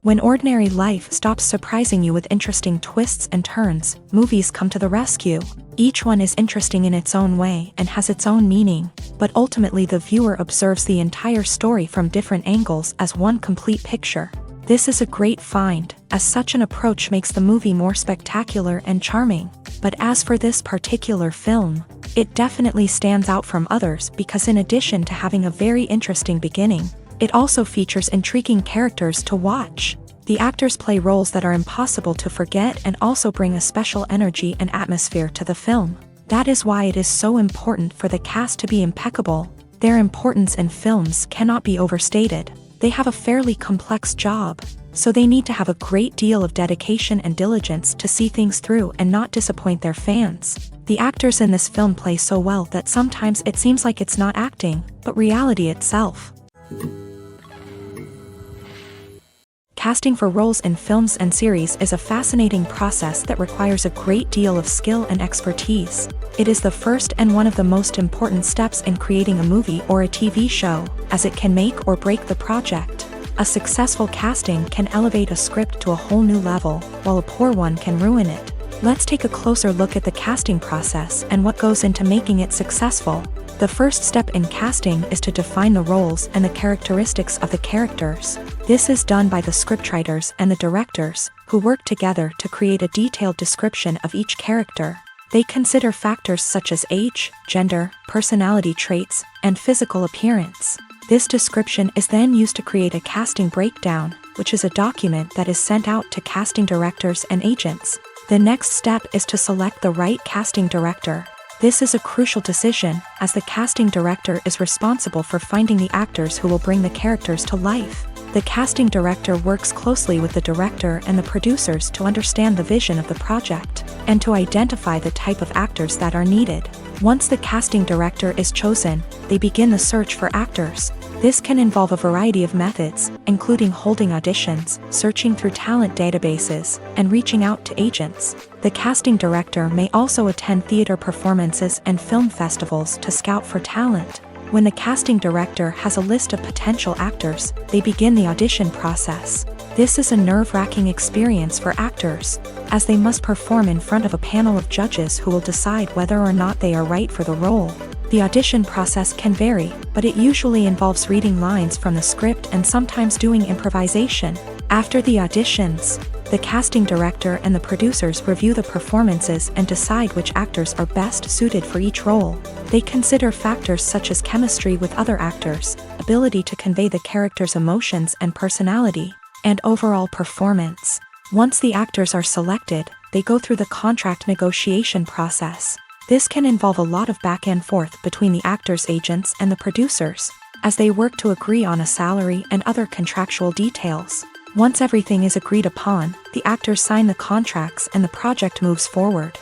When ordinary life stops surprising you with interesting twists and turns, movies come to the rescue. Each one is interesting in its own way and has its own meaning, but ultimately the viewer observes the entire story from different angles as one complete picture. This is a great find, as such an approach makes the movie more spectacular and charming. But as for this particular film, it definitely stands out from others because in addition to having a very interesting beginning, it also features intriguing characters to watch. The actors play roles that are impossible to forget and also bring a special energy and atmosphere to the film. That is why it is so important for the cast to be impeccable. Their importance in films cannot be overstated. They have a fairly complex job, so they need to have a great deal of dedication and diligence to see things through and not disappoint their fans. The actors in this film play so well that sometimes it seems like it's not acting, but reality itself. Casting for roles in films and series is a fascinating process that requires a great deal of skill and expertise. It is the first and one of the most important steps in creating a movie or a TV show, as it can make or break the project. A successful casting can elevate a script to a whole new level, while a poor one can ruin it. Let's take a closer look at the casting process and what goes into making it successful. The first step in casting is to define the roles and the characteristics of the characters. This is done by the scriptwriters and the directors, who work together to create a detailed description of each character. They consider factors such as age, gender, personality traits, and physical appearance. This description is then used to create a casting breakdown, which is a document that is sent out to casting directors and agents. The next step is to select the right casting director. This is a crucial decision, as the casting director is responsible for finding the actors who will bring the characters to life. The casting director works closely with the director and the producers to understand the vision of the project, and to identify the type of actors that are needed. Once the casting director is chosen, they begin the search for actors. This can involve a variety of methods, including holding auditions, searching through talent databases, and reaching out to agents. The casting director may also attend theater performances and film festivals to scout for talent. When the casting director has a list of potential actors, they begin the audition process. This is a nerve-wracking experience for actors, as they must perform in front of a panel of judges who will decide whether or not they are right for the role. The audition process can vary, but it usually involves reading lines from the script and sometimes doing improvisation. After the auditions, the casting director and the producers review the performances and decide which actors are best suited for each role. They consider factors such as chemistry with other actors, ability to convey the character's emotions and personality, and overall performance. Once the actors are selected, they go through the contract negotiation process. This can involve a lot of back and forth between the actors' agents and the producers, as they work to agree on a salary and other contractual details. Once everything is agreed upon, the actors sign the contracts and the project moves forward.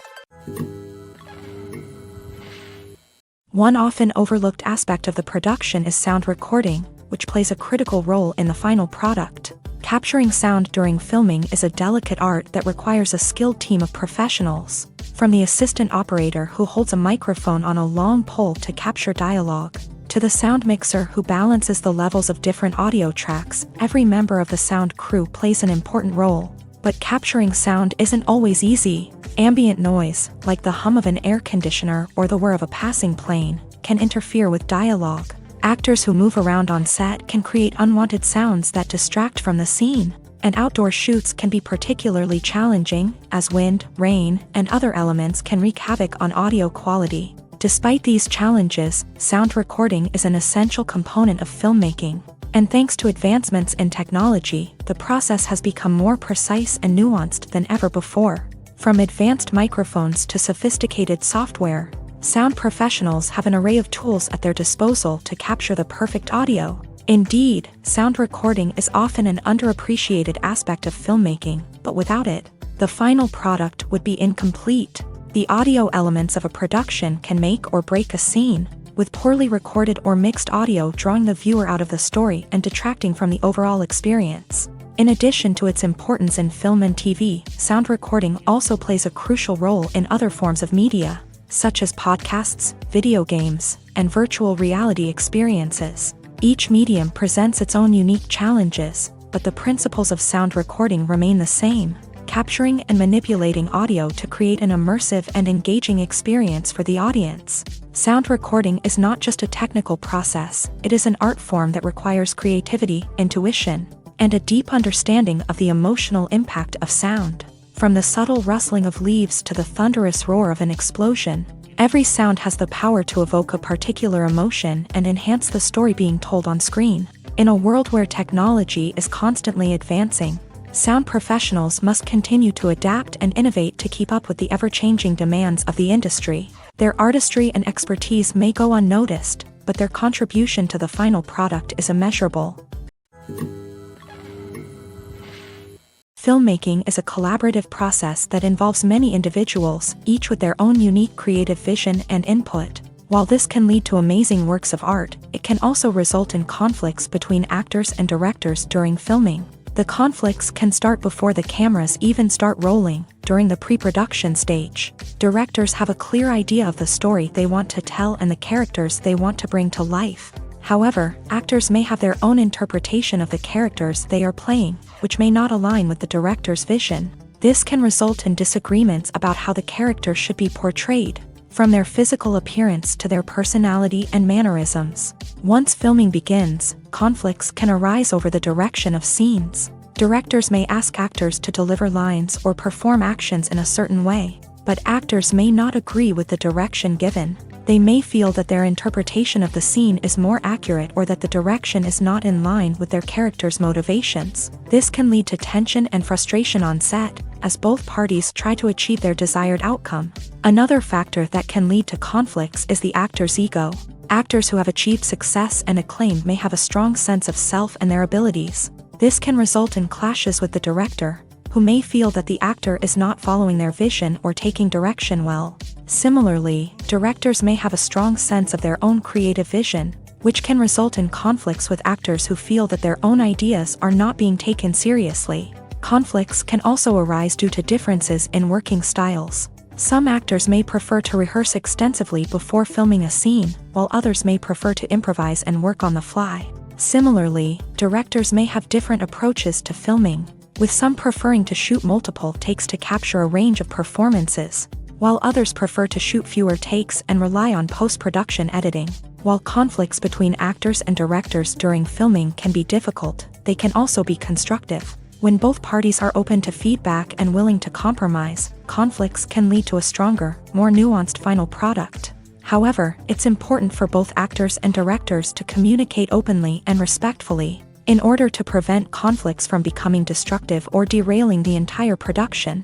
One often overlooked aspect of the production is sound recording, which plays a critical role in the final product. Capturing sound during filming is a delicate art that requires a skilled team of professionals. From the assistant operator who holds a microphone on a long pole to capture dialogue, to the sound mixer who balances the levels of different audio tracks, every member of the sound crew plays an important role. But capturing sound isn't always easy. Ambient noise, like the hum of an air conditioner or the whir of a passing plane, can interfere with dialogue. Actors who move around on set can create unwanted sounds that distract from the scene. And outdoor shoots can be particularly challenging, as wind, rain, and other elements can wreak havoc on audio quality. Despite these challenges, sound recording is an essential component of filmmaking. And thanks to advancements in technology, the process has become more precise and nuanced than ever before. From advanced microphones to sophisticated software, sound professionals have an array of tools at their disposal to capture the perfect audio. Indeed, sound recording is often an underappreciated aspect of filmmaking, but without it, the final product would be incomplete. The audio elements of a production can make or break a scene, with poorly recorded or mixed audio drawing the viewer out of the story and detracting from the overall experience. In addition to its importance in film and TV, sound recording also plays a crucial role in other forms of media, such as podcasts, video games, and virtual reality experiences. Each medium presents its own unique challenges, but but the principles of sound recording remain the same, capturing and manipulating audio to create an immersive and engaging experience for the audience. Sound recording is not just a technical process, it is an art form that requires creativity, intuition, and a deep understanding of the emotional impact of sound. From the subtle rustling of leaves to the thunderous roar of an explosion, every sound has the power to evoke a particular emotion and enhance the story being told on screen. In a world where technology is constantly advancing, sound professionals must continue to adapt and innovate to keep up with the ever-changing demands of the industry. Their artistry and expertise may go unnoticed, but their contribution to the final product is immeasurable. Filmmaking is a collaborative process that involves many individuals, each with their own unique creative vision and input. While this can lead to amazing works of art, it can also result in conflicts between actors and directors during filming. The conflicts can start before the cameras even start rolling, during the pre-production stage. Directors have a clear idea of the story they want to tell and the characters they want to bring to life. However, actors may have their own interpretation of the characters they are playing, which may not align with the director's vision. This can result in disagreements about how the character should be portrayed, from their physical appearance to their personality and mannerisms. Once filming begins, conflicts can arise over the direction of scenes. Directors may ask actors to deliver lines or perform actions in a certain way, but actors may not agree with the direction given. They may feel that their interpretation of the scene is more accurate or that the direction is not in line with their character's motivations. This can lead to tension and frustration on set, as both parties try to achieve their desired outcome. Another factor that can lead to conflicts is the actor's ego. Actors who have achieved success and acclaim may have a strong sense of self and their abilities. This can result in clashes with the director, who may feel that the actor is not following their vision or taking direction well. Similarly, directors may have a strong sense of their own creative vision, which can result in conflicts with actors who feel that their own ideas are not being taken seriously. Conflicts can also arise due to differences in working styles. Some actors may prefer to rehearse extensively before filming a scene, while others may prefer to improvise and work on the fly. Similarly, directors may have different approaches to filming, with some preferring to shoot multiple takes to capture a range of performances, while others prefer to shoot fewer takes and rely on post-production editing. While conflicts between actors and directors during filming can be difficult, they can also be constructive. When both parties are open to feedback and willing to compromise, conflicts can lead to a stronger, more nuanced final product. However, it's important for both actors and directors to communicate openly and respectfully, in order to prevent conflicts from becoming destructive or derailing the entire production.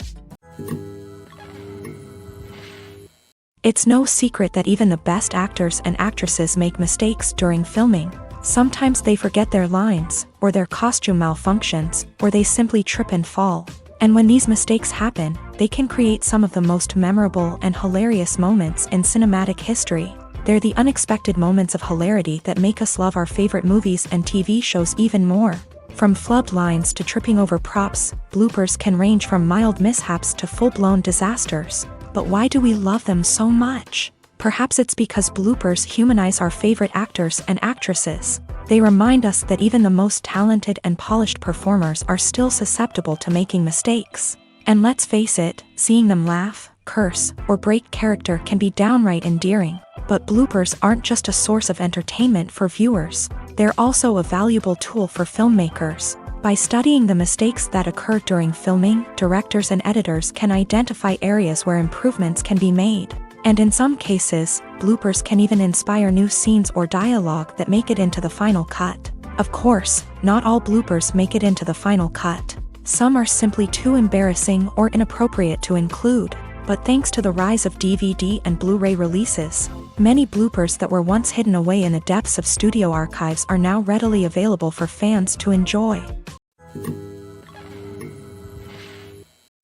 It's no secret that even the best actors and actresses make mistakes during filming. Sometimes they forget their lines, or their costume malfunctions, or they simply trip and fall. And when these mistakes happen, they can create some of the most memorable and hilarious moments in cinematic history. They're the unexpected moments of hilarity that make us love our favorite movies and TV shows even more. From flubbed lines to tripping over props, bloopers can range from mild mishaps to full-blown disasters. But why do we love them so much? Perhaps it's because bloopers humanize our favorite actors and actresses. They remind us that even the most talented and polished performers are still susceptible to making mistakes. And let's face it, seeing them laugh, curse, or break character can be downright endearing. But bloopers aren't just a source of entertainment for viewers. They're also a valuable tool for filmmakers. By studying the mistakes that occur during filming, directors and editors can identify areas where improvements can be made. And in some cases, bloopers can even inspire new scenes or dialogue that make it into the final cut. Of course, not all bloopers make it into the final cut. Some are simply too embarrassing or inappropriate to include. But thanks to the rise of DVD and Blu-ray releases, many bloopers that were once hidden away in the depths of studio archives are now readily available for fans to enjoy.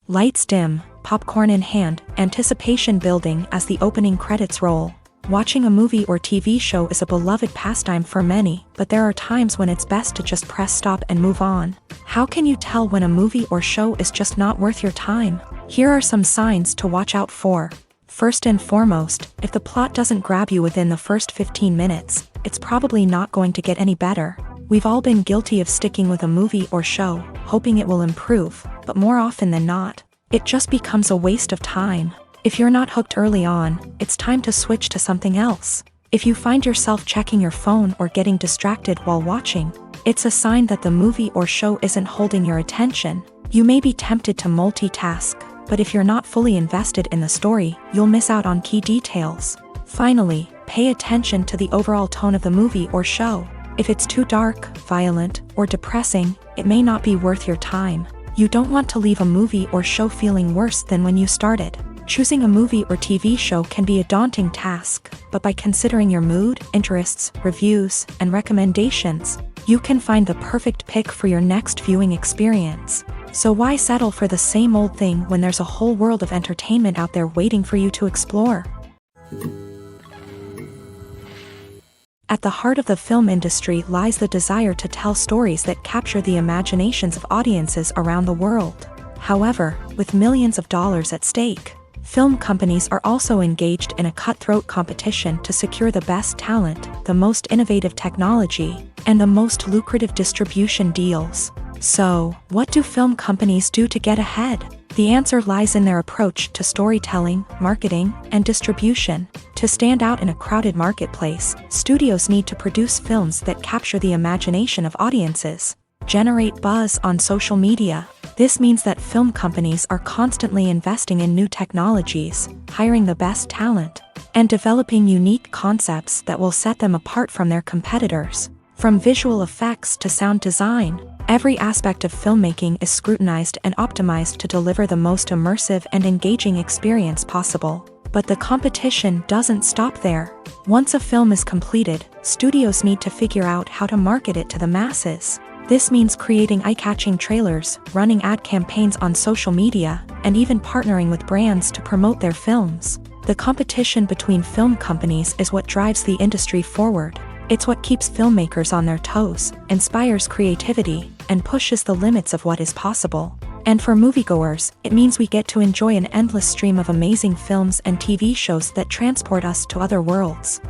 Lights dim, popcorn in hand, anticipation building as the opening credits roll. Watching a movie or TV show is a beloved pastime for many, but there are times when it's best to just press stop and move on. How can you tell when a movie or show is just not worth your time? Here are some signs to watch out for. First and foremost, if the plot doesn't grab you within the first 15 minutes, it's probably not going to get any better. We've all been guilty of sticking with a movie or show, hoping it will improve, but more often than not, it just becomes a waste of time. If you're not hooked early on, it's time to switch to something else. If you find yourself checking your phone or getting distracted while watching, it's a sign that the movie or show isn't holding your attention. You may be tempted to multitask, but if you're not fully invested in the story, you'll miss out on key details. Finally, pay attention to the overall tone of the movie or show. If it's too dark, violent, or depressing, it may not be worth your time. You don't want to leave a movie or show feeling worse than when you started. Choosing a movie or TV show can be a daunting task, but by considering your mood, interests, reviews, and recommendations, you can find the perfect pick for your next viewing experience. So why settle for the same old thing when there's a whole world of entertainment out there waiting for you to explore? At the heart of the film industry lies the desire to tell stories that capture the imaginations of audiences around the world. However, with millions of dollars at stake, film companies are also engaged in a cutthroat competition to secure the best talent, the most innovative technology, and the most lucrative distribution deals. So, what do film companies do to get ahead? The answer lies in their approach to storytelling, marketing, and distribution. To stand out in a crowded marketplace, studios need to produce films that capture the imagination of audiences, generate buzz on social media. This means that film companies are constantly investing in new technologies, hiring the best talent, and developing unique concepts that will set them apart from their competitors. From visual effects to sound design, every aspect of filmmaking is scrutinized and optimized to deliver the most immersive and engaging experience possible. But the competition doesn't stop there. Once a film is completed, studios need to figure out how to market it to the masses. This means creating eye-catching trailers, running ad campaigns on social media, and even partnering with brands to promote their films. The competition between film companies is what drives the industry forward. It's what keeps filmmakers on their toes, inspires creativity, and pushes the limits of what is possible. And for moviegoers, it means we get to enjoy an endless stream of amazing films and TV shows that transport us to other worlds.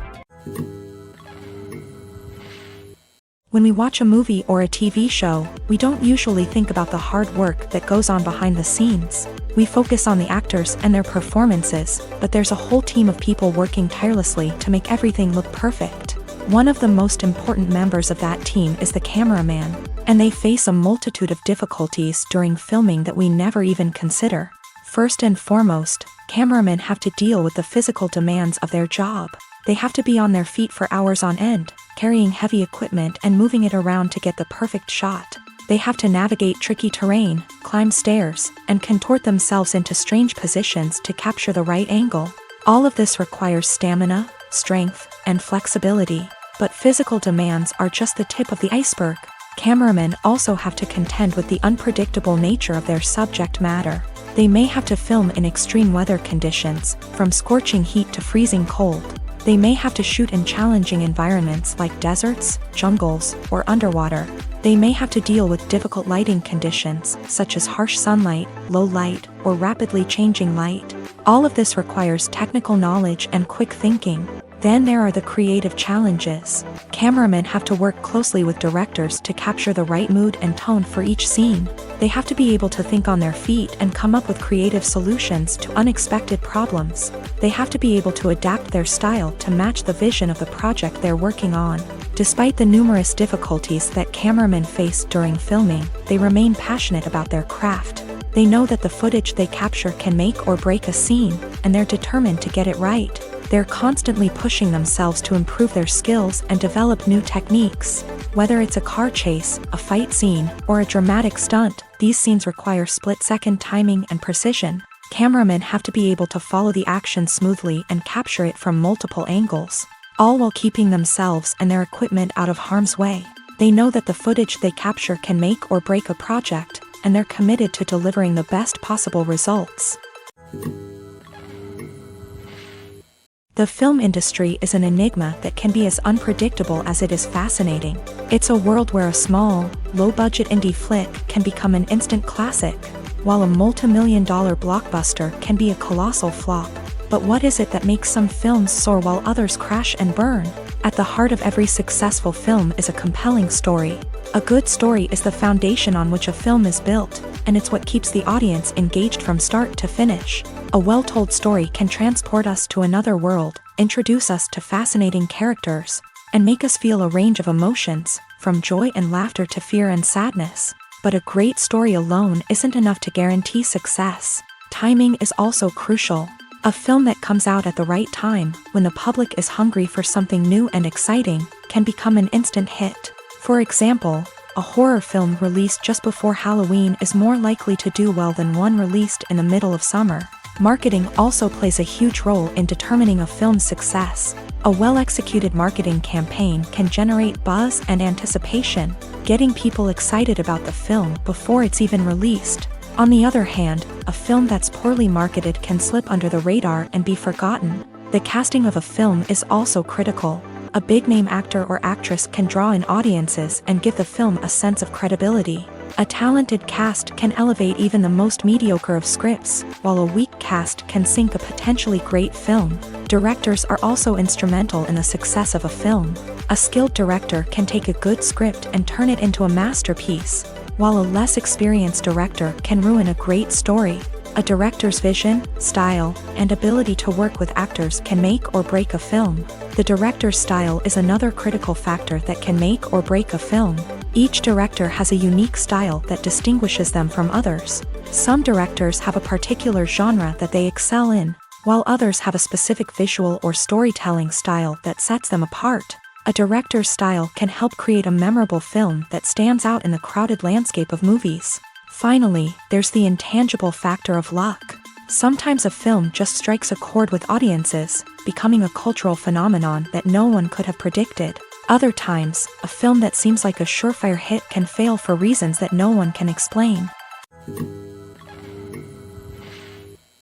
When we watch a movie or a TV show, we don't usually think about the hard work that goes on behind the scenes. We focus on the actors and their performances, but there's a whole team of people working tirelessly to make everything look perfect. One of the most important members of that team is the cameraman, and they face a multitude of difficulties during filming that we never even consider. First and foremost, cameramen have to deal with the physical demands of their job. They have to be on their feet for hours on end, carrying heavy equipment and moving it around to get the perfect shot. They have to navigate tricky terrain, climb stairs, and contort themselves into strange positions to capture the right angle. All of this requires stamina, strength, and flexibility. But physical demands are just the tip of the iceberg. Cameramen also have to contend with the unpredictable nature of their subject matter. They may have to film in extreme weather conditions, from scorching heat to freezing cold. They may have to shoot in challenging environments like deserts, jungles, or underwater. They may have to deal with difficult lighting conditions, such as harsh sunlight, low light, or rapidly changing light. All of this requires technical knowledge and quick thinking. Then there are the creative challenges. Cameramen have to work closely with directors to capture the right mood and tone for each scene. They have to be able to think on their feet and come up with creative solutions to unexpected problems. They have to be able to adapt their style to match the vision of the project they're working on. Despite the numerous difficulties that cameramen face during filming, they remain passionate about their craft. They know that the footage they capture can make or break a scene, and they're determined to get it right. They're constantly pushing themselves to improve their skills and develop new techniques. Whether it's a car chase, a fight scene, or a dramatic stunt, these scenes require split-second timing and precision. Cameramen have to be able to follow the action smoothly and capture it from multiple angles, all while keeping themselves and their equipment out of harm's way. They know that the footage they capture can make or break a project, and they're committed to delivering the best possible results. The film industry is an enigma that can be as unpredictable as it is fascinating. It's a world where a small, low-budget indie flick can become an instant classic, while a multi-million-dollar blockbuster can be a colossal flop. But what is it that makes some films soar while others crash and burn? At the heart of every successful film is a compelling story. A good story is the foundation on which a film is built, and it's what keeps the audience engaged from start to finish. A well-told story can transport us to another world, introduce us to fascinating characters, and make us feel a range of emotions, from joy and laughter to fear and sadness. But a great story alone isn't enough to guarantee success. Timing is also crucial. A film that comes out at the right time, when the public is hungry for something new and exciting, can become an instant hit. For example, a horror film released just before Halloween is more likely to do well than one released in the middle of summer. Marketing also plays a huge role in determining a film's success. A well-executed marketing campaign can generate buzz and anticipation, getting people excited about the film before it's even released. On the other hand, a film that's poorly marketed can slip under the radar and be forgotten. The casting of a film is also critical. A big-name actor or actress can draw in audiences and give the film a sense of credibility. A talented cast can elevate even the most mediocre of scripts, while a weak cast can sink a potentially great film. Directors are also instrumental in the success of a film. A skilled director can take a good script and turn it into a masterpiece, while a less experienced director can ruin a great story. A director's vision, style, and ability to work with actors can make or break a film. The director's style is another critical factor that can make or break a film. Each director has a unique style that distinguishes them from others. Some directors have a particular genre that they excel in, while others have a specific visual or storytelling style that sets them apart. A director's style can help create a memorable film that stands out in the crowded landscape of movies. Finally, there's the intangible factor of luck. Sometimes a film just strikes a chord with audiences, becoming a cultural phenomenon that no one could have predicted. Other times, a film that seems like a surefire hit can fail for reasons that no one can explain.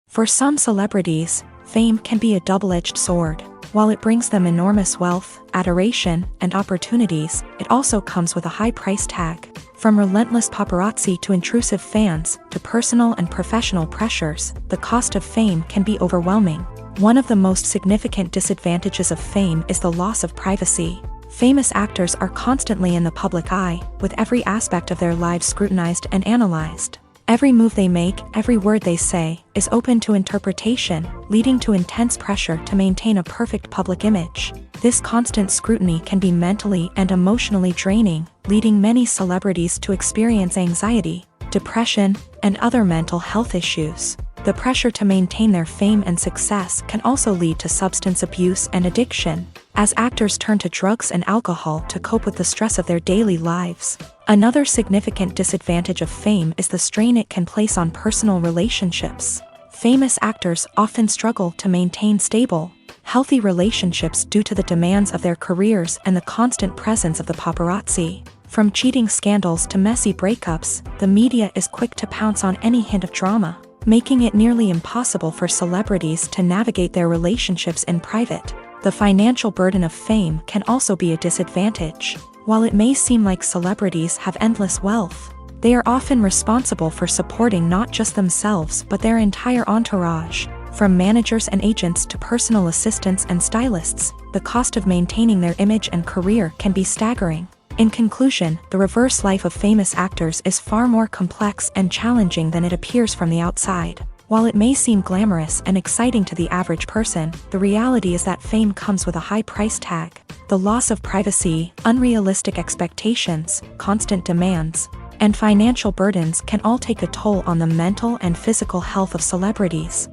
For some celebrities, fame can be a double-edged sword. While it brings them enormous wealth, adoration, and opportunities, it also comes with a high price tag. From relentless paparazzi to intrusive fans, to personal and professional pressures, the cost of fame can be overwhelming. One of the most significant disadvantages of fame is the loss of privacy. Famous actors are constantly in the public eye, with every aspect of their lives scrutinized and analyzed. Every move they make, every word they say, is open to interpretation, leading to intense pressure to maintain a perfect public image. This constant scrutiny can be mentally and emotionally draining, leading many celebrities to experience anxiety, depression, and other mental health issues. The pressure to maintain their fame and success can also lead to substance abuse and addiction, as actors turn to drugs and alcohol to cope with the stress of their daily lives. Another significant disadvantage of fame is the strain it can place on personal relationships. Famous actors often struggle to maintain stable, healthy relationships due to the demands of their careers and the constant presence of the paparazzi. From cheating scandals to messy breakups, the media is quick to pounce on any hint of drama, making it nearly impossible for celebrities to navigate their relationships in private. The financial burden of fame can also be a disadvantage. While it may seem like celebrities have endless wealth, they are often responsible for supporting not just themselves but their entire entourage. From managers and agents to personal assistants and stylists, the cost of maintaining their image and career can be staggering. In conclusion, the reverse life of famous actors is far more complex and challenging than it appears from the outside. While it may seem glamorous and exciting to the average person, the reality is that fame comes with a high price tag. The loss of privacy, unrealistic expectations, constant demands, and financial burdens can all take a toll on the mental and physical health of celebrities.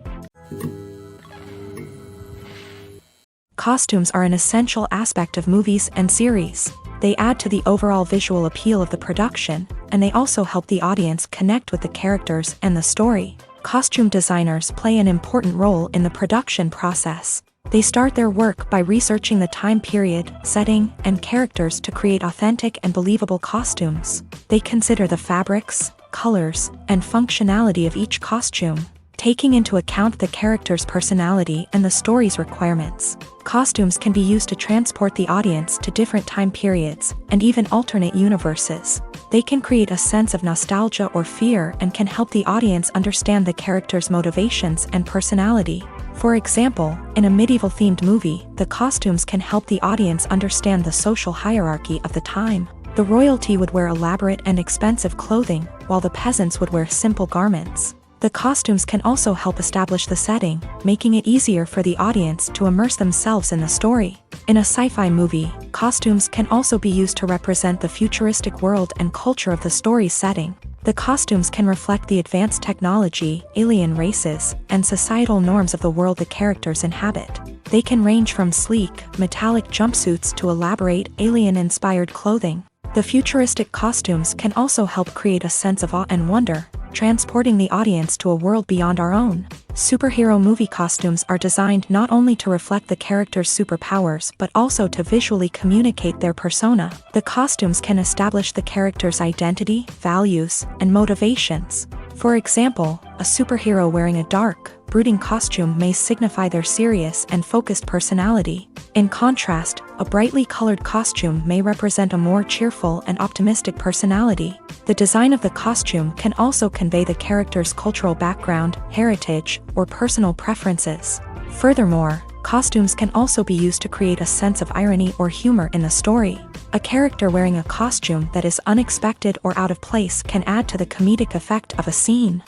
Costumes are an essential aspect of movies and series. They add to the overall visual appeal of the production, and they also help the audience connect with the characters and the story. Costume designers play an important role in the production process. They start their work by researching the time period, setting, and characters to create authentic and believable costumes. They consider the fabrics, colors, and functionality of each costume, taking into account the character's personality and the story's requirements. Costumes can be used to transport the audience to different time periods, and even alternate universes. They can create a sense of nostalgia or fear and can help the audience understand the character's motivations and personality. For example, in a medieval-themed movie, the costumes can help the audience understand the social hierarchy of the time. The royalty would wear elaborate and expensive clothing, while the peasants would wear simple garments. The costumes can also help establish the setting, making it easier for the audience to immerse themselves in the story. In a sci-fi movie, costumes can also be used to represent the futuristic world and culture of the story's setting. The costumes can reflect the advanced technology, alien races, and societal norms of the world the characters inhabit. They can range from sleek, metallic jumpsuits to elaborate, alien-inspired clothing. The futuristic costumes can also help create a sense of awe and wonder, transporting the audience to a world beyond our own. Superhero movie costumes are designed not only to reflect the character's superpowers but also to visually communicate their persona. The costumes can establish the character's identity, values, and motivations. For example, a superhero wearing a dark, brooding costume may signify their serious and focused personality. In contrast, a brightly colored costume may represent a more cheerful and optimistic personality. The design of the costume can also convey the character's cultural background, heritage, or personal preferences. Furthermore, costumes can also be used to create a sense of irony or humor in the story. A character wearing a costume that is unexpected or out of place can add to the comedic effect of a scene.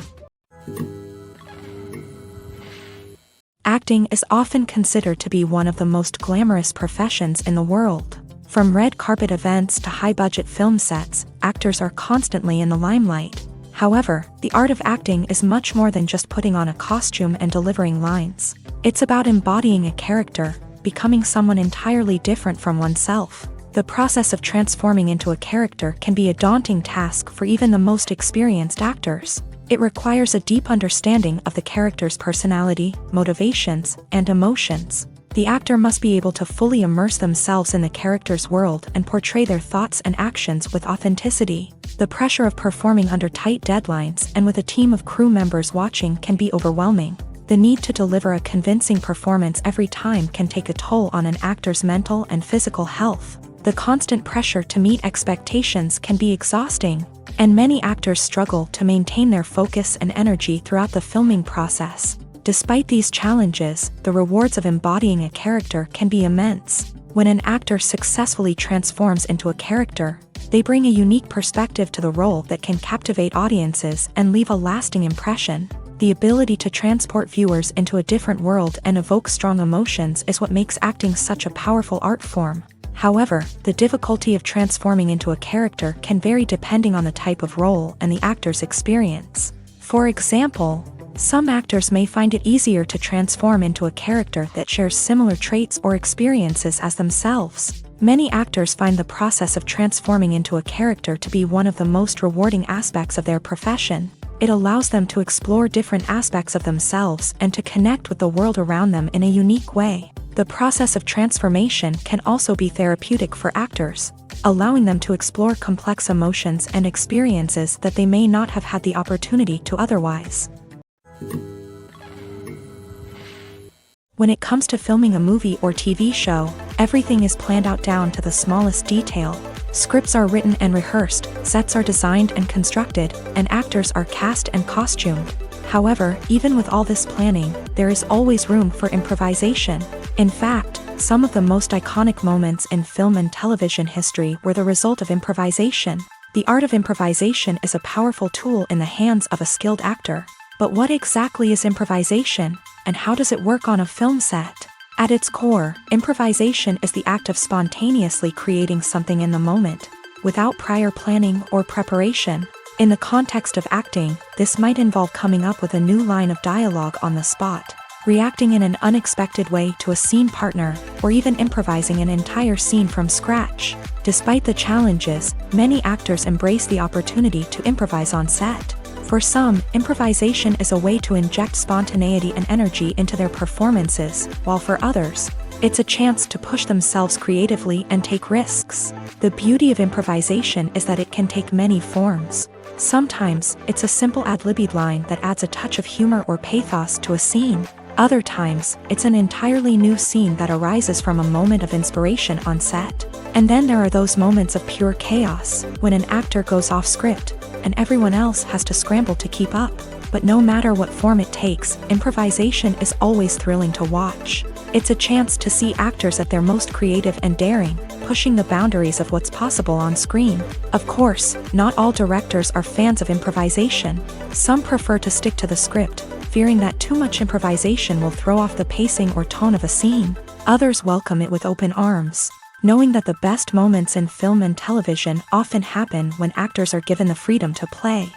Acting is often considered to be one of the most glamorous professions in the world. From red carpet events to high-budget film sets, actors are constantly in the limelight. However, the art of acting is much more than just putting on a costume and delivering lines. It's about embodying a character, becoming someone entirely different from oneself. The process of transforming into a character can be a daunting task for even the most experienced actors. It requires a deep understanding of the character's personality, motivations, and emotions. The actor must be able to fully immerse themselves in the character's world and portray their thoughts and actions with authenticity. The pressure of performing under tight deadlines and with a team of crew members watching can be overwhelming. The need to deliver a convincing performance every time can take a toll on an actor's mental and physical health. The constant pressure to meet expectations can be exhausting, and many actors struggle to maintain their focus and energy throughout the filming process. Despite these challenges, the rewards of embodying a character can be immense. When an actor successfully transforms into a character, they bring a unique perspective to the role that can captivate audiences and leave a lasting impression. The ability to transport viewers into a different world and evoke strong emotions is what makes acting such a powerful art form. However, the difficulty of transforming into a character can vary depending on the type of role and the actor's experience. For example, some actors may find it easier to transform into a character that shares similar traits or experiences as themselves. Many actors find the process of transforming into a character to be one of the most rewarding aspects of their profession. It allows them to explore different aspects of themselves and to connect with the world around them in a unique way. The process of transformation can also be therapeutic for actors, allowing them to explore complex emotions and experiences that they may not have had the opportunity to otherwise. When it comes to filming a movie or TV show, everything is planned out down to the smallest detail. Scripts are written and rehearsed, sets are designed and constructed, and actors are cast and costumed. However, even with all this planning, there is always room for improvisation. In fact, some of the most iconic moments in film and television history were the result of improvisation. The art of improvisation is a powerful tool in the hands of a skilled actor. But what exactly is improvisation, and how does it work on a film set? At its core, improvisation is the act of spontaneously creating something in the moment, without prior planning or preparation. In the context of acting, this might involve coming up with a new line of dialogue on the spot, reacting in an unexpected way to a scene partner, or even improvising an entire scene from scratch. Despite the challenges, many actors embrace the opportunity to improvise on set. For some, improvisation is a way to inject spontaneity and energy into their performances, while for others, It's a chance to push themselves creatively and take risks. The beauty of improvisation is that it can take many forms. Sometimes, it's a simple ad-libbed line that adds a touch of humor or pathos to a scene. Other times, it's an entirely new scene that arises from a moment of inspiration on set. And then there are those moments of pure chaos, when an actor goes off script, and everyone else has to scramble to keep up. But no matter what form it takes, improvisation is always thrilling to watch. It's a chance to see actors at their most creative and daring, pushing the boundaries of what's possible on screen. Of course, not all directors are fans of improvisation. Some prefer to stick to the script, fearing that too much improvisation will throw off the pacing or tone of a scene. Others welcome it with open arms, knowing that the best moments in film and television often happen when actors are given the freedom to play.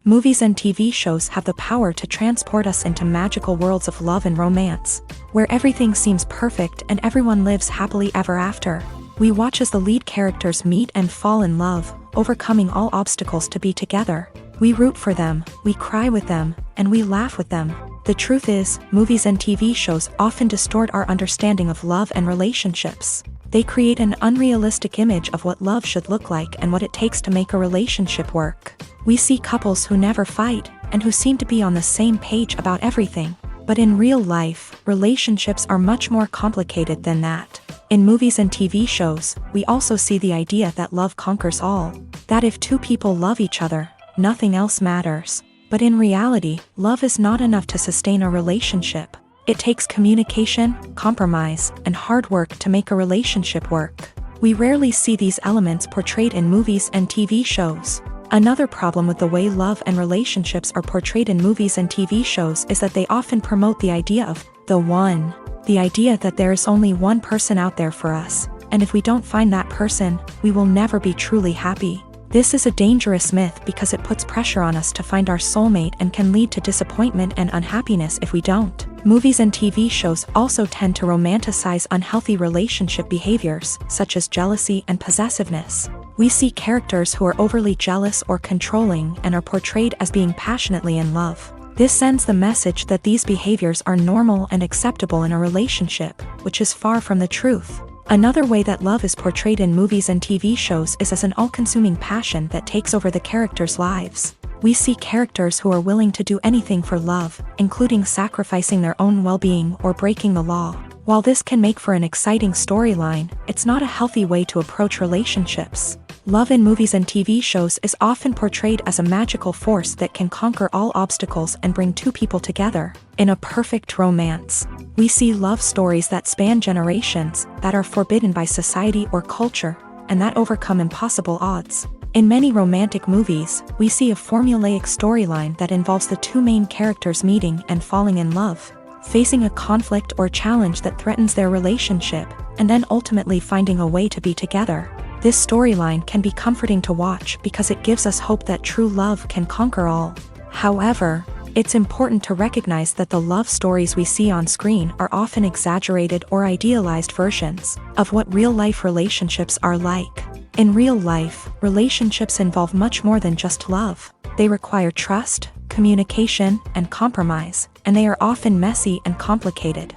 Movies and TV shows have the power to transport us into magical worlds of love and romance, where everything seems perfect and everyone lives happily ever after. We watch as the lead characters meet and fall in love, overcoming all obstacles to be together. We root for them, we cry with them, and we laugh with them. The truth is, movies and TV shows often distort our understanding of love and relationships. They create an unrealistic image of what love should look like and what it takes to make a relationship work. We see couples who never fight, and who seem to be on the same page about everything. But in real life, relationships are much more complicated than that. In movies and TV shows, we also see the idea that love conquers all. That if two people love each other, nothing else matters. But in reality, love is not enough to sustain a relationship. It takes communication, compromise, and hard work to make a relationship work. We rarely see these elements portrayed in movies and TV shows. Another problem with the way love and relationships are portrayed in movies and TV shows is that they often promote the idea of the one. The idea that there is only one person out there for us, and if we don't find that person, we will never be truly happy. This is a dangerous myth because it puts pressure on us to find our soulmate and can lead to disappointment and unhappiness if we don't. Movies and TV shows also tend to romanticize unhealthy relationship behaviors, such as jealousy and possessiveness. We see characters who are overly jealous or controlling and are portrayed as being passionately in love. This sends the message that these behaviors are normal and acceptable in a relationship, which is far from the truth. Another way that love is portrayed in movies and TV shows is as an all-consuming passion that takes over the characters' lives. We see characters who are willing to do anything for love, including sacrificing their own well-being or breaking the law. While this can make for an exciting storyline, it's not a healthy way to approach relationships. Love in movies and TV shows is often portrayed as a magical force that can conquer all obstacles and bring two people together in a perfect romance. We see love stories that span generations, that are forbidden by society or culture, and that overcome impossible odds. In many romantic movies, we see a formulaic storyline that involves the two main characters meeting and falling in love, facing a conflict or challenge that threatens their relationship, and then ultimately finding a way to be together. This storyline can be comforting to watch because it gives us hope that true love can conquer all. However, it's important to recognize that the love stories we see on screen are often exaggerated or idealized versions of what real-life relationships are like. In real life, relationships involve much more than just love. They require trust, communication, and compromise, and they are often messy and complicated.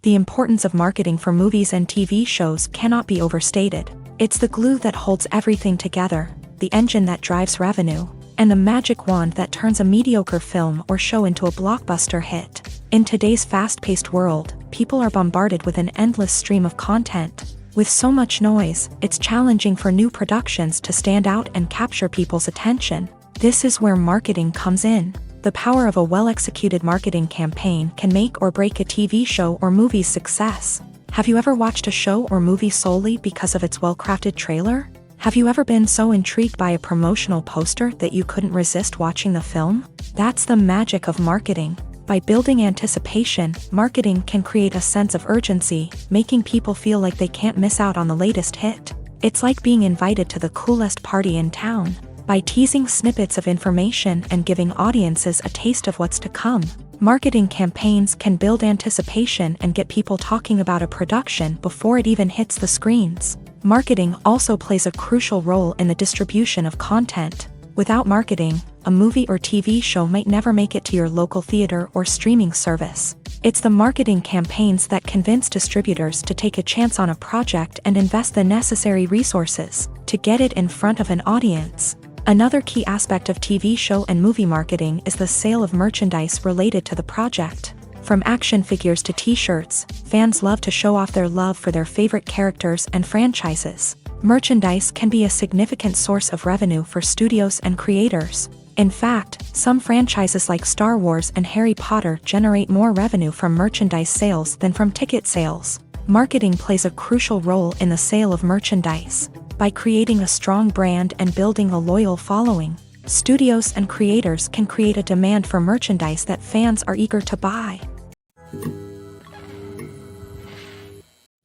The importance of marketing for movies and TV shows cannot be overstated. It's the glue that holds everything together, the engine that drives revenue, and the magic wand that turns a mediocre film or show into a blockbuster hit. In today's fast-paced world, people are bombarded with an endless stream of content. With so much noise, it's challenging for new productions to stand out and capture people's attention. This is where marketing comes in. The power of a well-executed marketing campaign can make or break a TV show or movie's success. Have you ever watched a show or movie solely because of its well-crafted trailer? Have you ever been so intrigued by a promotional poster that you couldn't resist watching the film? That's the magic of marketing. By building anticipation, marketing can create a sense of urgency, making people feel like they can't miss out on the latest hit. It's like being invited to the coolest party in town. By teasing snippets of information and giving audiences a taste of what's to come, marketing campaigns can build anticipation and get people talking about a production before it even hits the screens. Marketing also plays a crucial role in the distribution of content. Without marketing, a movie or TV show might never make it to your local theater or streaming service. It's the marketing campaigns that convince distributors to take a chance on a project and invest the necessary resources to get it in front of an audience. Another key aspect of TV show and movie marketing is the sale of merchandise related to the project. From action figures to t-shirts, fans love to show off their love for their favorite characters and franchises. Merchandise can be a significant source of revenue for studios and creators. In fact, some franchises like Star Wars and Harry Potter generate more revenue from merchandise sales than from ticket sales. Marketing plays a crucial role in the sale of merchandise. By creating a strong brand and building a loyal following, studios and creators can create a demand for merchandise that fans are eager to buy.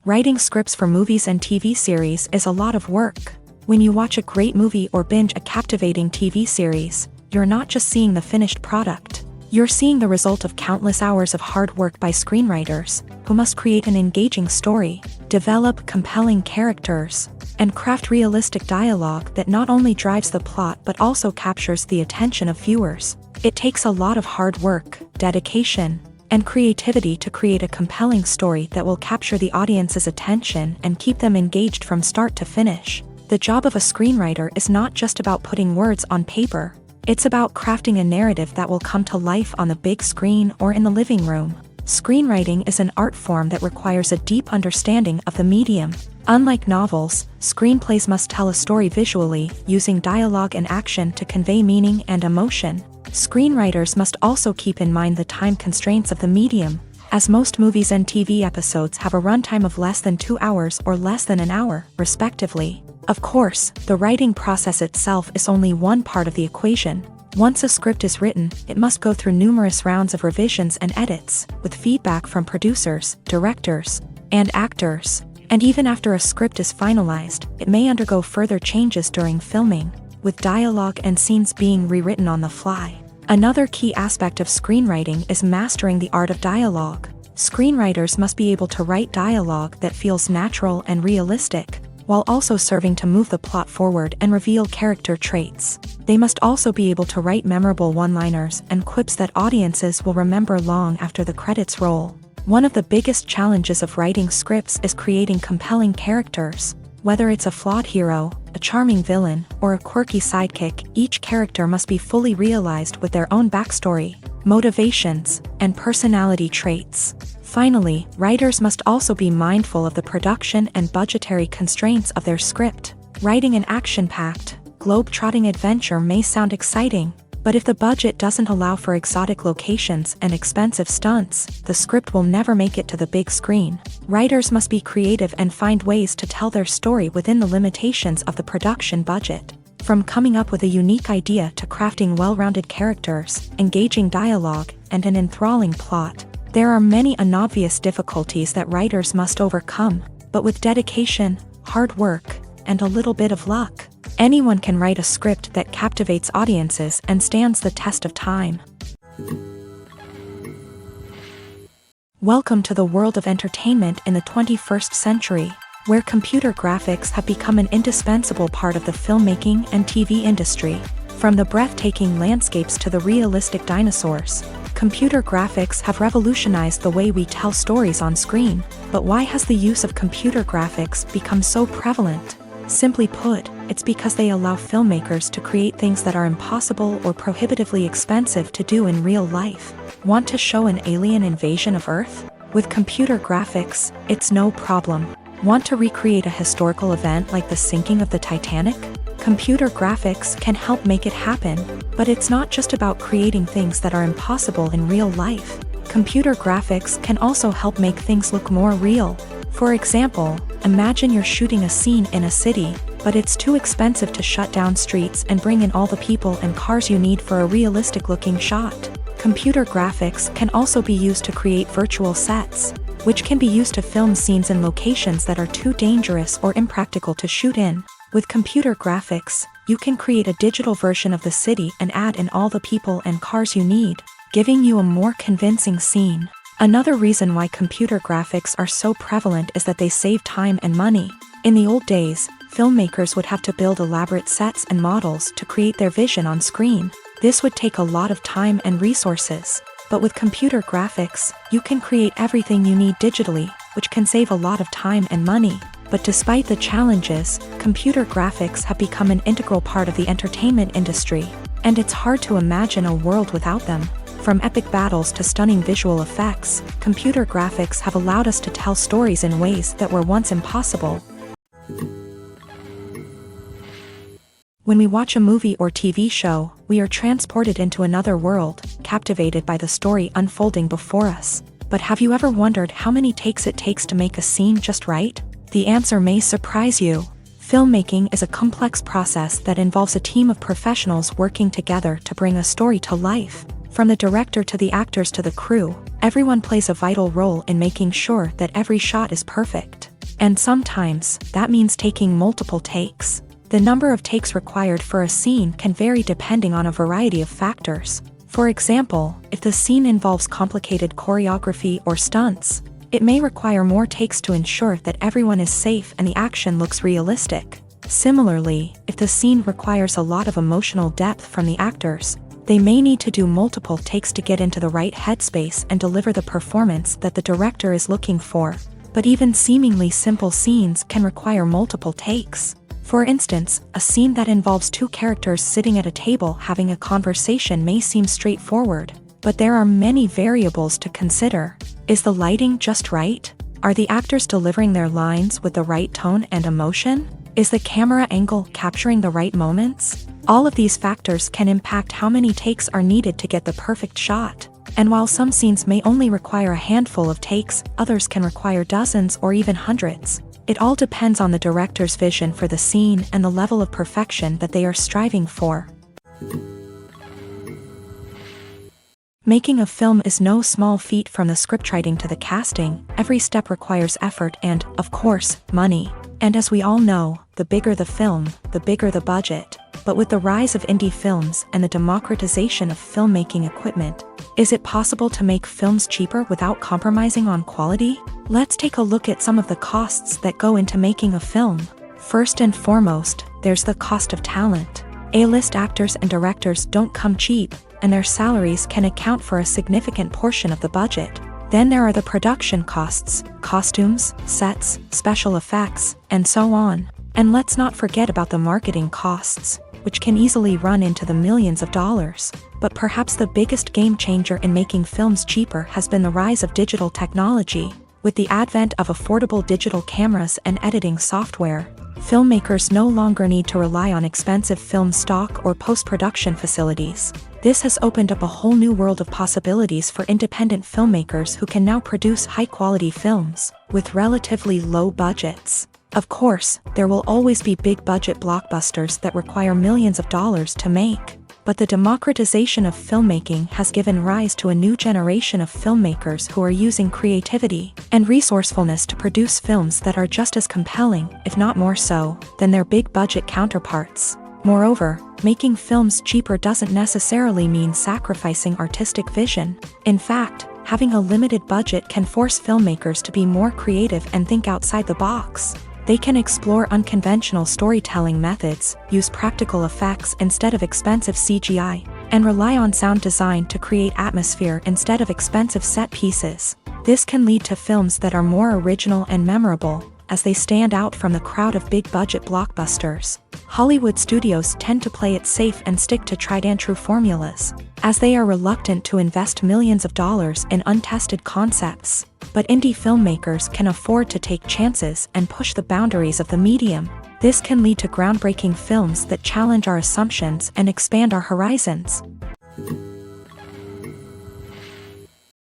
Writing scripts for movies and TV series is a lot of work. When you watch a great movie or binge a captivating TV series, you're not just seeing the finished product. You're seeing the result of countless hours of hard work by screenwriters, who must create an engaging story, develop compelling characters, and craft realistic dialogue that not only drives the plot but also captures the attention of viewers. It takes a lot of hard work, dedication, and creativity to create a compelling story that will capture the audience's attention and keep them engaged from start to finish. The job of a screenwriter is not just about putting words on paper. It's about crafting a narrative that will come to life on the big screen or in the living room. Screenwriting is an art form that requires a deep understanding of the medium. Unlike novels, screenplays must tell a story visually, using dialogue and action to convey meaning and emotion. Screenwriters must also keep in mind the time constraints of the medium, as most movies and TV episodes have a runtime of less than 2 hours or less than an hour, respectively. Of course, the writing process itself is only one part of the equation. Once a script is written, it must go through numerous rounds of revisions and edits, with feedback from producers, directors, and actors. And even after a script is finalized, it may undergo further changes during filming, with dialogue and scenes being rewritten on the fly. Another key aspect of screenwriting is mastering the art of dialogue. Screenwriters must be able to write dialogue that feels natural and realistic, while also serving to move the plot forward and reveal character traits. They must also be able to write memorable one-liners and quips that audiences will remember long after the credits roll. One of the biggest challenges of writing scripts is creating compelling characters. Whether it's a flawed hero, a charming villain, or a quirky sidekick, each character must be fully realized with their own backstory, motivations, and personality traits. Finally, writers must also be mindful of the production and budgetary constraints of their script. Writing an action-packed, globe-trotting adventure may sound exciting, but if the budget doesn't allow for exotic locations and expensive stunts, the script will never make it to the big screen. Writers must be creative and find ways to tell their story within the limitations of the production budget. From coming up with a unique idea to crafting well-rounded characters, engaging dialogue, and an enthralling plot, there are many unobvious difficulties that writers must overcome, but with dedication, hard work, and a little bit of luck, anyone can write a script that captivates audiences and stands the test of time. Welcome to the world of entertainment in the 21st century, where computer graphics have become an indispensable part of the filmmaking and TV industry. From the breathtaking landscapes to the realistic dinosaurs, computer graphics have revolutionized the way we tell stories on screen. But why has the use of computer graphics become so prevalent? Simply put, it's because they allow filmmakers to create things that are impossible or prohibitively expensive to do in real life. Want to show an alien invasion of Earth? With computer graphics, it's no problem. Want to recreate a historical event like the sinking of the Titanic? Computer graphics can help make it happen, but it's not just about creating things that are impossible in real life. Computer graphics can also help make things look more real. For example, imagine you're shooting a scene in a city, but it's too expensive to shut down streets and bring in all the people and cars you need for a realistic-looking shot. Computer graphics can also be used to create virtual sets, which can be used to film scenes in locations that are too dangerous or impractical to shoot in. With computer graphics, you can create a digital version of the city and add in all the people and cars you need, giving you a more convincing scene. Another reason why computer graphics are so prevalent is that they save time and money. In the old days, filmmakers would have to build elaborate sets and models to create their vision on screen. This would take a lot of time and resources. But with computer graphics, you can create everything you need digitally, which can save a lot of time and money. But despite the challenges, computer graphics have become an integral part of the entertainment industry, and it's hard to imagine a world without them. From epic battles to stunning visual effects, computer graphics have allowed us to tell stories in ways that were once impossible. When we watch a movie or TV show, we are transported into another world, captivated by the story unfolding before us. But have you ever wondered how many takes it takes to make a scene just right? The answer may surprise you. Filmmaking is a complex process that involves a team of professionals working together to bring a story to life. From the director to the actors to the crew, everyone plays a vital role in making sure that every shot is perfect. And sometimes, that means taking multiple takes. The number of takes required for a scene can vary depending on a variety of factors. For example, if the scene involves complicated choreography or stunts, it may require more takes to ensure that everyone is safe and the action looks realistic. Similarly, if the scene requires a lot of emotional depth from the actors, they may need to do multiple takes to get into the right headspace and deliver the performance that the director is looking for. But even seemingly simple scenes can require multiple takes. For instance, a scene that involves two characters sitting at a table having a conversation may seem straightforward, but there are many variables to consider. Is the lighting just right? Are the actors delivering their lines with the right tone and emotion? Is the camera angle capturing the right moments? All of these factors can impact how many takes are needed to get the perfect shot. And while some scenes may only require a handful of takes, others can require dozens or even hundreds. It all depends on the director's vision for the scene and the level of perfection that they are striving for. Making a film is no small feat. From the scriptwriting to the casting, every step requires effort and, of course, money. And as we all know, the bigger the film, the bigger the budget. But with the rise of indie films and the democratization of filmmaking equipment, is it possible to make films cheaper without compromising on quality? Let's take a look at some of the costs that go into making a film. First and foremost, there's the cost of talent. A-list actors and directors don't come cheap, and their salaries can account for a significant portion of the budget. Then there are the production costs, costumes, sets, special effects, and so on. And let's not forget about the marketing costs, which can easily run into the millions of dollars. But perhaps the biggest game changer in making films cheaper has been the rise of digital technology. With the advent of affordable digital cameras and editing software, filmmakers no longer need to rely on expensive film stock or post-production facilities. This has opened up a whole new world of possibilities for independent filmmakers who can now produce high-quality films with relatively low budgets. Of course, there will always be big-budget blockbusters that require millions of dollars to make. But the democratization of filmmaking has given rise to a new generation of filmmakers who are using creativity and resourcefulness to produce films that are just as compelling, if not more so, than their big-budget counterparts. Moreover, making films cheaper doesn't necessarily mean sacrificing artistic vision. In fact, having a limited budget can force filmmakers to be more creative and think outside the box. They can explore unconventional storytelling methods, use practical effects instead of expensive CGI, and rely on sound design to create atmosphere instead of expensive set pieces. This can lead to films that are more original and memorable, as they stand out from the crowd of big-budget blockbusters. Hollywood studios tend to play it safe and stick to tried-and-true formulas, as they are reluctant to invest millions of dollars in untested concepts. But indie filmmakers can afford to take chances and push the boundaries of the medium. This can lead to groundbreaking films that challenge our assumptions and expand our horizons.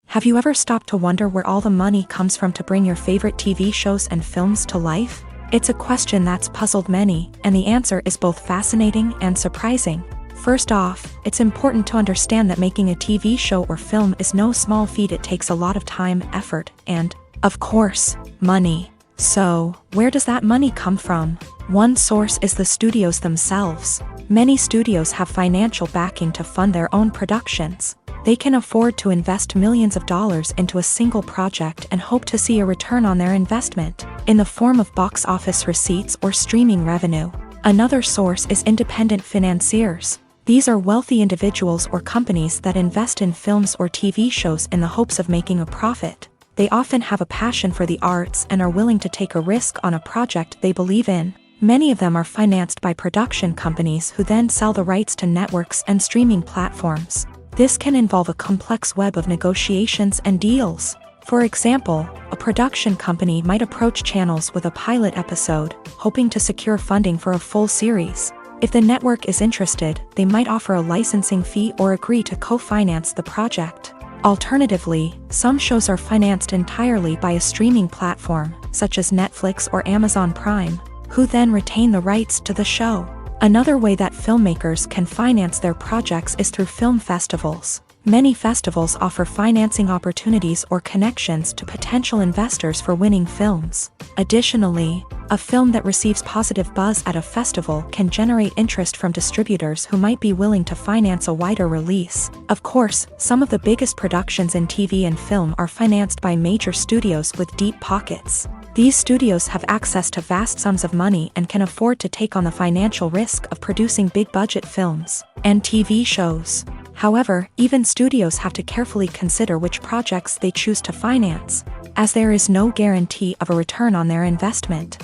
Have you ever stopped to wonder where all the money comes from to bring your favorite TV shows and films to life? It's a question that's puzzled many, and the answer is both fascinating and surprising. First off, it's important to understand that making a TV show or film is no small feat. It takes a lot of time, effort, and, of course, money. So, where does that money come from? One source is the studios themselves. Many studios have financial backing to fund their own productions. They can afford to invest millions of dollars into a single project and hope to see a return on their investment, in the form of box office receipts or streaming revenue. Another source is independent financiers. These are wealthy individuals or companies that invest in films or TV shows in the hopes of making a profit. They often have a passion for the arts and are willing to take a risk on a project they believe in. Many of them are financed by production companies who then sell the rights to networks and streaming platforms. This can involve a complex web of negotiations and deals. For example, a production company might approach channels with a pilot episode, hoping to secure funding for a full series. If the network is interested, they might offer a licensing fee or agree to co-finance the project. Alternatively, some shows are financed entirely by a streaming platform, such as Netflix or Amazon Prime, who then retain the rights to the show. Another way that filmmakers can finance their projects is through film festivals. Many festivals offer financing opportunities or connections to potential investors for winning films. Additionally, a film that receives positive buzz at a festival can generate interest from distributors who might be willing to finance a wider release. Of course, some of the biggest productions in TV and film are financed by major studios with deep pockets. These studios have access to vast sums of money and can afford to take on the financial risk of producing big-budget films and TV shows. However, even studios have to carefully consider which projects they choose to finance, as there is no guarantee of a return on their investment.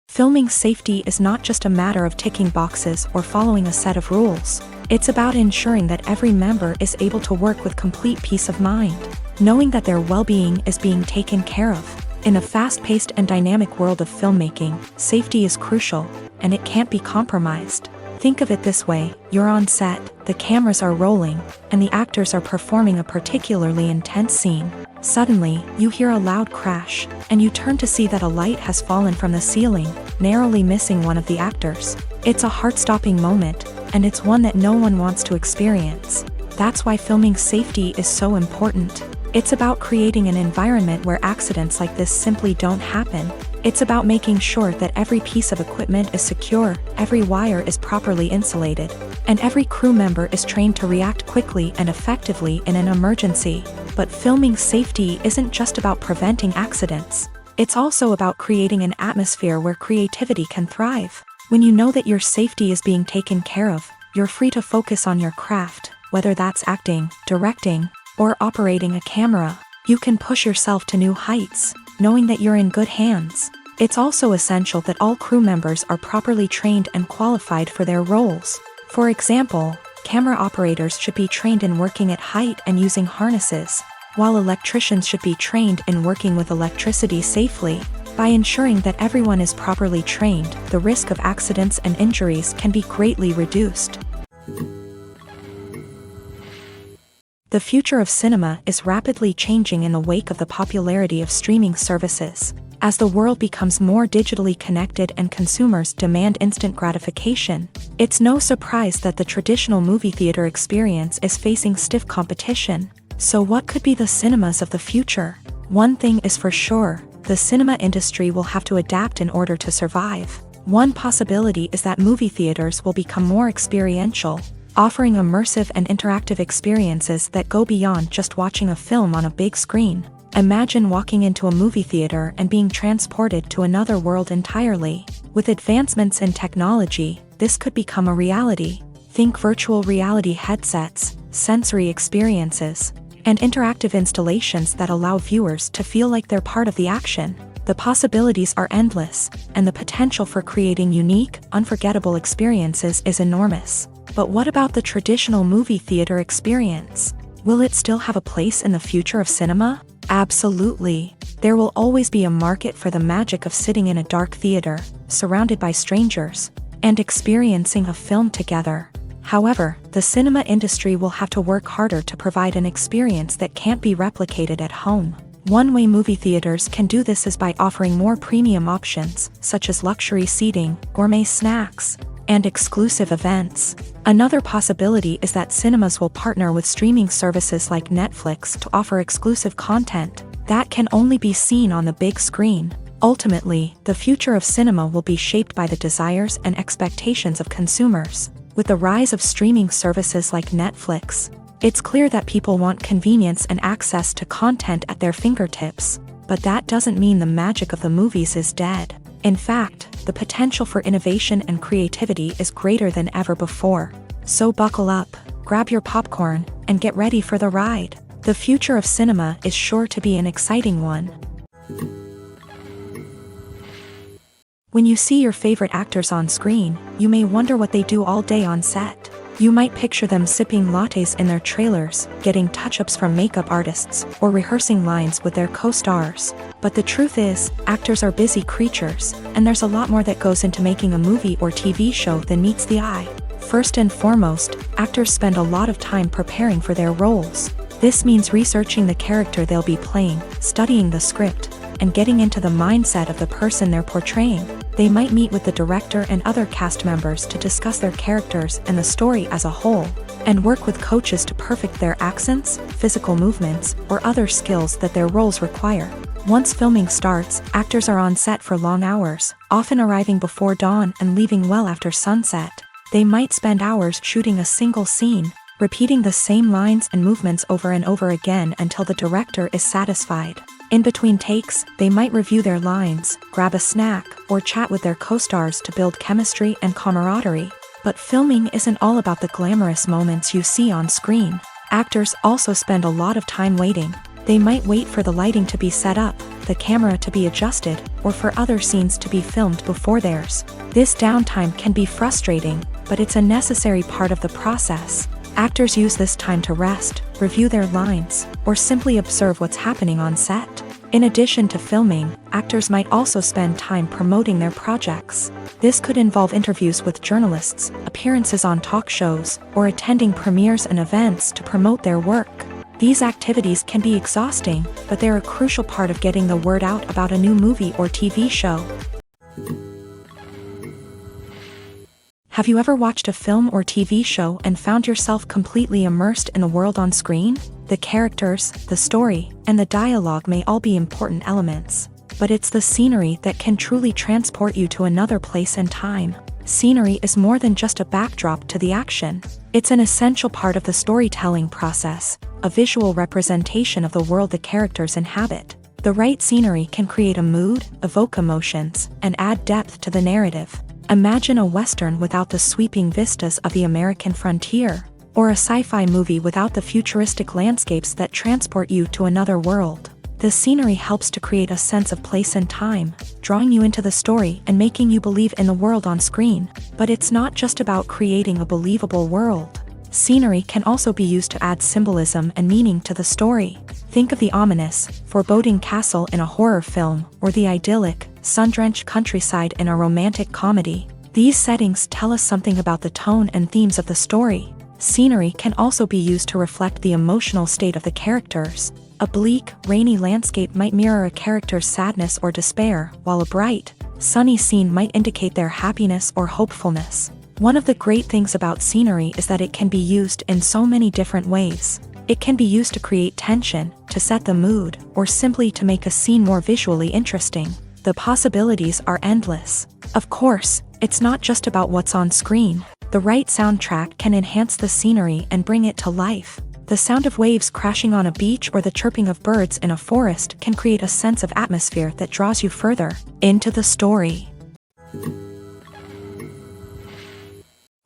Filming safety is not just a matter of ticking boxes or following a set of rules. It's about ensuring that every member is able to work with complete peace of mind, knowing that their well-being is being taken care of. In a fast-paced and dynamic world of filmmaking, safety is crucial, and it can't be compromised. Think of it this way: you're on set, the cameras are rolling, and the actors are performing a particularly intense scene. Suddenly, you hear a loud crash, and you turn to see that a light has fallen from the ceiling, narrowly missing one of the actors. It's a heart-stopping moment, and it's one that no one wants to experience. That's why filming safety is so important. It's about creating an environment where accidents like this simply don't happen. It's about making sure that every piece of equipment is secure, every wire is properly insulated, and every crew member is trained to react quickly and effectively in an emergency. But filming safety isn't just about preventing accidents. It's also about creating an atmosphere where creativity can thrive. When you know that your safety is being taken care of, you're free to focus on your craft, whether that's acting, directing, or operating a camera. You can push yourself to new heights, knowing that you're in good hands. It's also essential that all crew members are properly trained and qualified for their roles. For example, camera operators should be trained in working at height and using harnesses, while electricians should be trained in working with electricity safely. By ensuring that everyone is properly trained, the risk of accidents and injuries can be greatly reduced. The future of cinema is rapidly changing in the wake of the popularity of streaming services. As the world becomes more digitally connected and consumers demand instant gratification, it's no surprise that the traditional movie theater experience is facing stiff competition. So what could be the cinemas of the future? One thing is for sure, the cinema industry will have to adapt in order to survive. One possibility is that movie theaters will become more experiential, offering immersive and interactive experiences that go beyond just watching a film on a big screen. Imagine walking into a movie theater and being transported to another world entirely. With advancements in technology, this could become a reality. Think virtual reality headsets, sensory experiences, and interactive installations that allow viewers to feel like they're part of the action. The possibilities are endless, and the potential for creating unique, unforgettable experiences is enormous. But what about the traditional movie theater experience? Will it still have a place in the future of cinema? Absolutely. There will always be a market for the magic of sitting in a dark theater, surrounded by strangers, and experiencing a film together. However, the cinema industry will have to work harder to provide an experience that can't be replicated at home. One way movie theaters can do this is by offering more premium options, such as luxury seating, gourmet snacks, and exclusive events. Another possibility is that cinemas will partner with streaming services like Netflix to offer exclusive content that can only be seen on the big screen. Ultimately, the future of cinema will be shaped by the desires and expectations of consumers. With the rise of streaming services like Netflix, it's clear that people want convenience and access to content at their fingertips. But that doesn't mean the magic of the movies is dead. In fact, the potential for innovation and creativity is greater than ever before. So buckle up, grab your popcorn, and get ready for the ride. The future of cinema is sure to be an exciting one. When you see your favorite actors on screen, you may wonder what they do all day on set. You might picture them sipping lattes in their trailers, getting touch-ups from makeup artists, or rehearsing lines with their co-stars. But the truth is, actors are busy creatures, and there's a lot more that goes into making a movie or TV show than meets the eye. First and foremost, actors spend a lot of time preparing for their roles. This means researching the character they'll be playing, studying the script, and getting into the mindset of the person they're portraying. They might meet with the director and other cast members to discuss their characters and the story as a whole, and work with coaches to perfect their accents, physical movements, or other skills that their roles require. Once filming starts, actors are on set for long hours, often arriving before dawn and leaving well after sunset. They might spend hours shooting a single scene, repeating the same lines and movements over and over again until the director is satisfied. In between takes, they might review their lines, grab a snack, or chat with their co-stars to build chemistry and camaraderie. But filming isn't all about the glamorous moments you see on screen. Actors also spend a lot of time waiting. They might wait for the lighting to be set up, the camera to be adjusted, or for other scenes to be filmed before theirs. This downtime can be frustrating, but it's a necessary part of the process. Actors use this time to rest, review their lines, or simply observe what's happening on set. In addition to filming, actors might also spend time promoting their projects. This could involve interviews with journalists, appearances on talk shows, or attending premieres and events to promote their work. These activities can be exhausting, but they're a crucial part of getting the word out about a new movie or TV show. Have you ever watched a film or TV show and found yourself completely immersed in the world on screen? The characters, the story, and the dialogue may all be important elements, but it's the scenery that can truly transport you to another place and time. Scenery is more than just a backdrop to the action. It's an essential part of the storytelling process, a visual representation of the world the characters inhabit. The right scenery can create a mood, evoke emotions, and add depth to the narrative. Imagine a Western without the sweeping vistas of the American frontier, or a sci-fi movie without the futuristic landscapes that transport you to another world. The scenery helps to create a sense of place and time, drawing you into the story and making you believe in the world on screen. But it's not just about creating a believable world. Scenery can also be used to add symbolism and meaning to the story. Think of the ominous, foreboding castle in a horror film, or the idyllic, sun-drenched countryside in a romantic comedy. These settings tell us something about the tone and themes of the story. Scenery can also be used to reflect the emotional state of the characters. A bleak, rainy landscape might mirror a character's sadness or despair, while a bright, sunny scene might indicate their happiness or hopefulness. One of the great things about scenery is that it can be used in so many different ways. It can be used to create tension, to set the mood, or simply to make a scene more visually interesting. The possibilities are endless. Of course, it's not just about what's on screen. The right soundtrack can enhance the scenery and bring it to life. The sound of waves crashing on a beach or the chirping of birds in a forest can create a sense of atmosphere that draws you further into the story.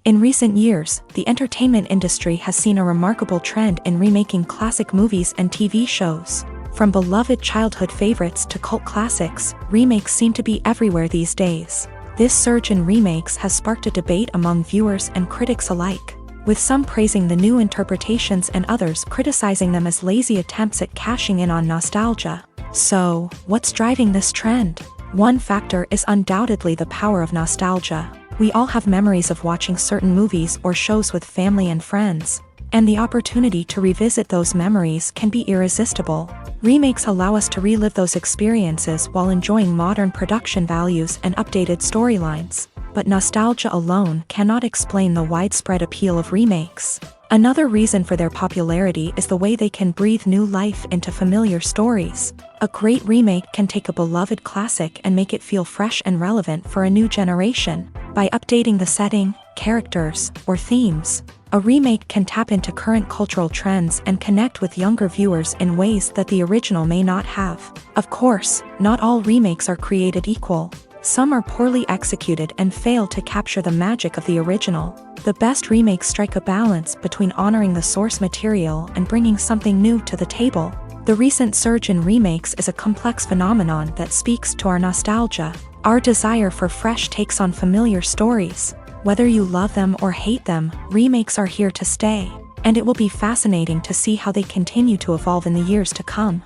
In recent years, the entertainment industry has seen a remarkable trend in remaking classic movies and TV shows. From beloved childhood favorites to cult classics, remakes seem to be everywhere these days. This surge in remakes has sparked a debate among viewers and critics alike, with some praising the new interpretations and others criticizing them as lazy attempts at cashing in on nostalgia. So, what's driving this trend? One factor is undoubtedly the power of nostalgia. We all have memories of watching certain movies or shows with family and friends, and the opportunity to revisit those memories can be irresistible. Remakes allow us to relive those experiences while enjoying modern production values and updated storylines. But nostalgia alone cannot explain the widespread appeal of remakes. Another reason for their popularity is the way they can breathe new life into familiar stories. A great remake can take a beloved classic and make it feel fresh and relevant for a new generation. By updating the setting, characters, or themes, a remake can tap into current cultural trends and connect with younger viewers in ways that the original may not have. Of course, not all remakes are created equal. Some are poorly executed and fail to capture the magic of the original. The best remakes strike a balance between honoring the source material and bringing something new to the table. The recent surge in remakes is a complex phenomenon that speaks to our nostalgia, our desire for fresh takes on familiar stories. Whether you love them or hate them, remakes are here to stay, and it will be fascinating to see how they continue to evolve in the years to come.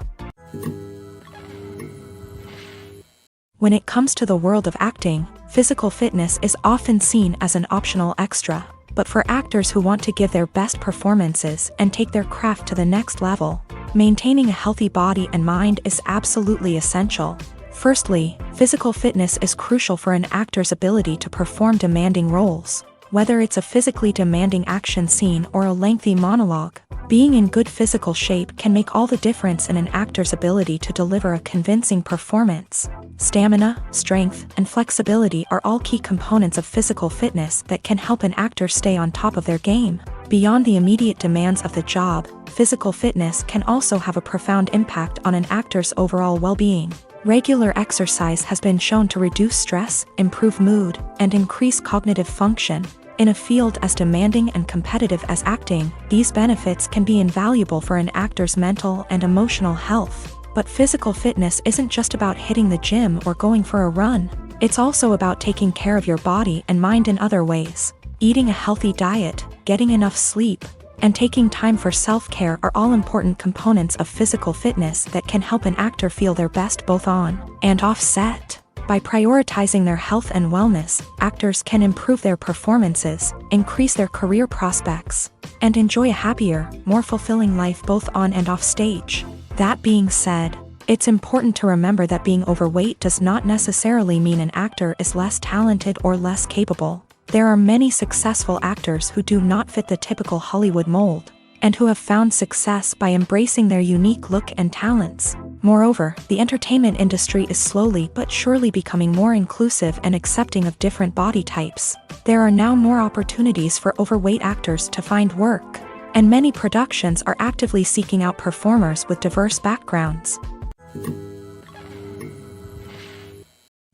When it comes to the world of acting, physical fitness is often seen as an optional extra. But for actors who want to give their best performances and take their craft to the next level, maintaining a healthy body and mind is absolutely essential. Firstly, physical fitness is crucial for an actor's ability to perform demanding roles. Whether it's a physically demanding action scene or a lengthy monologue, being in good physical shape can make all the difference in an actor's ability to deliver a convincing performance. Stamina, strength, and flexibility are all key components of physical fitness that can help an actor stay on top of their game. Beyond the immediate demands of the job, physical fitness can also have a profound impact on an actor's overall well-being. Regular exercise has been shown to reduce stress, improve mood, and increase cognitive function. In a field as demanding and competitive as acting, these benefits can be invaluable for an actor's mental and emotional health. But physical fitness isn't just about hitting the gym or going for a run. It's also about taking care of your body and mind in other ways. Eating a healthy diet, getting enough sleep, and taking time for self-care are all important components of physical fitness that can help an actor feel their best both on and off set. By prioritizing their health and wellness, actors can improve their performances, increase their career prospects, and enjoy a happier, more fulfilling life both on and off stage. That being said, it's important to remember that being overweight does not necessarily mean an actor is less talented or less capable. There are many successful actors who do not fit the typical Hollywood mold, and who have found success by embracing their unique look and talents. Moreover, the entertainment industry is slowly but surely becoming more inclusive and accepting of different body types. There are now more opportunities for overweight actors to find work, and many productions are actively seeking out performers with diverse backgrounds.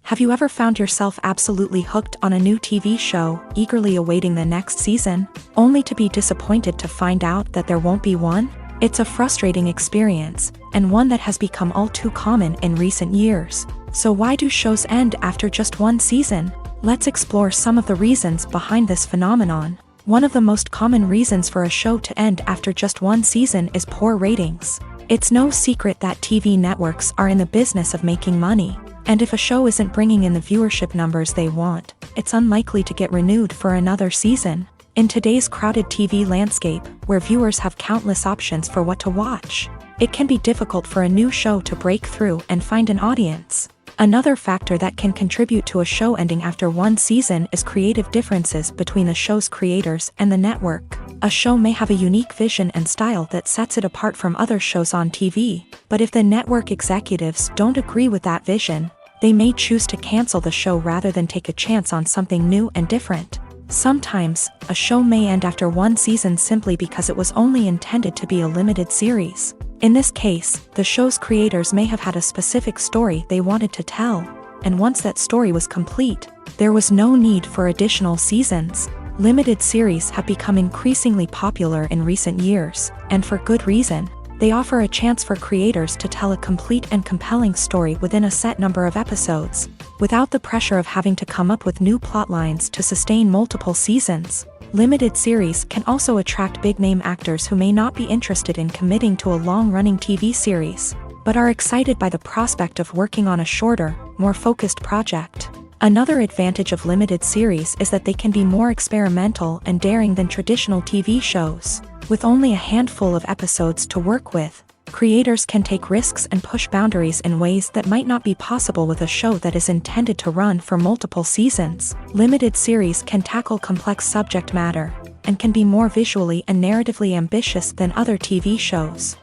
Have you ever found yourself absolutely hooked on a new TV show, eagerly awaiting the next season, only to be disappointed to find out that there won't be one? It's a frustrating experience, and one that has become all too common in recent years. So why do shows end after just one season? Let's explore some of the reasons behind this phenomenon. One of the most common reasons for a show to end after just one season is poor ratings. It's no secret that TV networks are in the business of making money, and if a show isn't bringing in the viewership numbers they want, it's unlikely to get renewed for another season. In today's crowded TV landscape, where viewers have countless options for what to watch, it can be difficult for a new show to break through and find an audience. Another factor that can contribute to a show ending after one season is creative differences between the show's creators and the network. A show may have a unique vision and style that sets it apart from other shows on TV, but if the network executives don't agree with that vision, they may choose to cancel the show rather than take a chance on something new and different. Sometimes, a show may end after one season simply because it was only intended to be a limited series. In this case, the show's creators may have had a specific story they wanted to tell, and once that story was complete, there was no need for additional seasons. Limited series have become increasingly popular in recent years, and for good reason. They offer a chance for creators to tell a complete and compelling story within a set number of episodes, without the pressure of having to come up with new plotlines to sustain multiple seasons. Limited series can also attract big-name actors who may not be interested in committing to a long-running TV series, but are excited by the prospect of working on a shorter, more focused project. Another advantage of limited series is that they can be more experimental and daring than traditional TV shows. With only a handful of episodes to work with, creators can take risks and push boundaries in ways that might not be possible with a show that is intended to run for multiple seasons. Limited series can tackle complex subject matter, and can be more visually and narratively ambitious than other TV shows.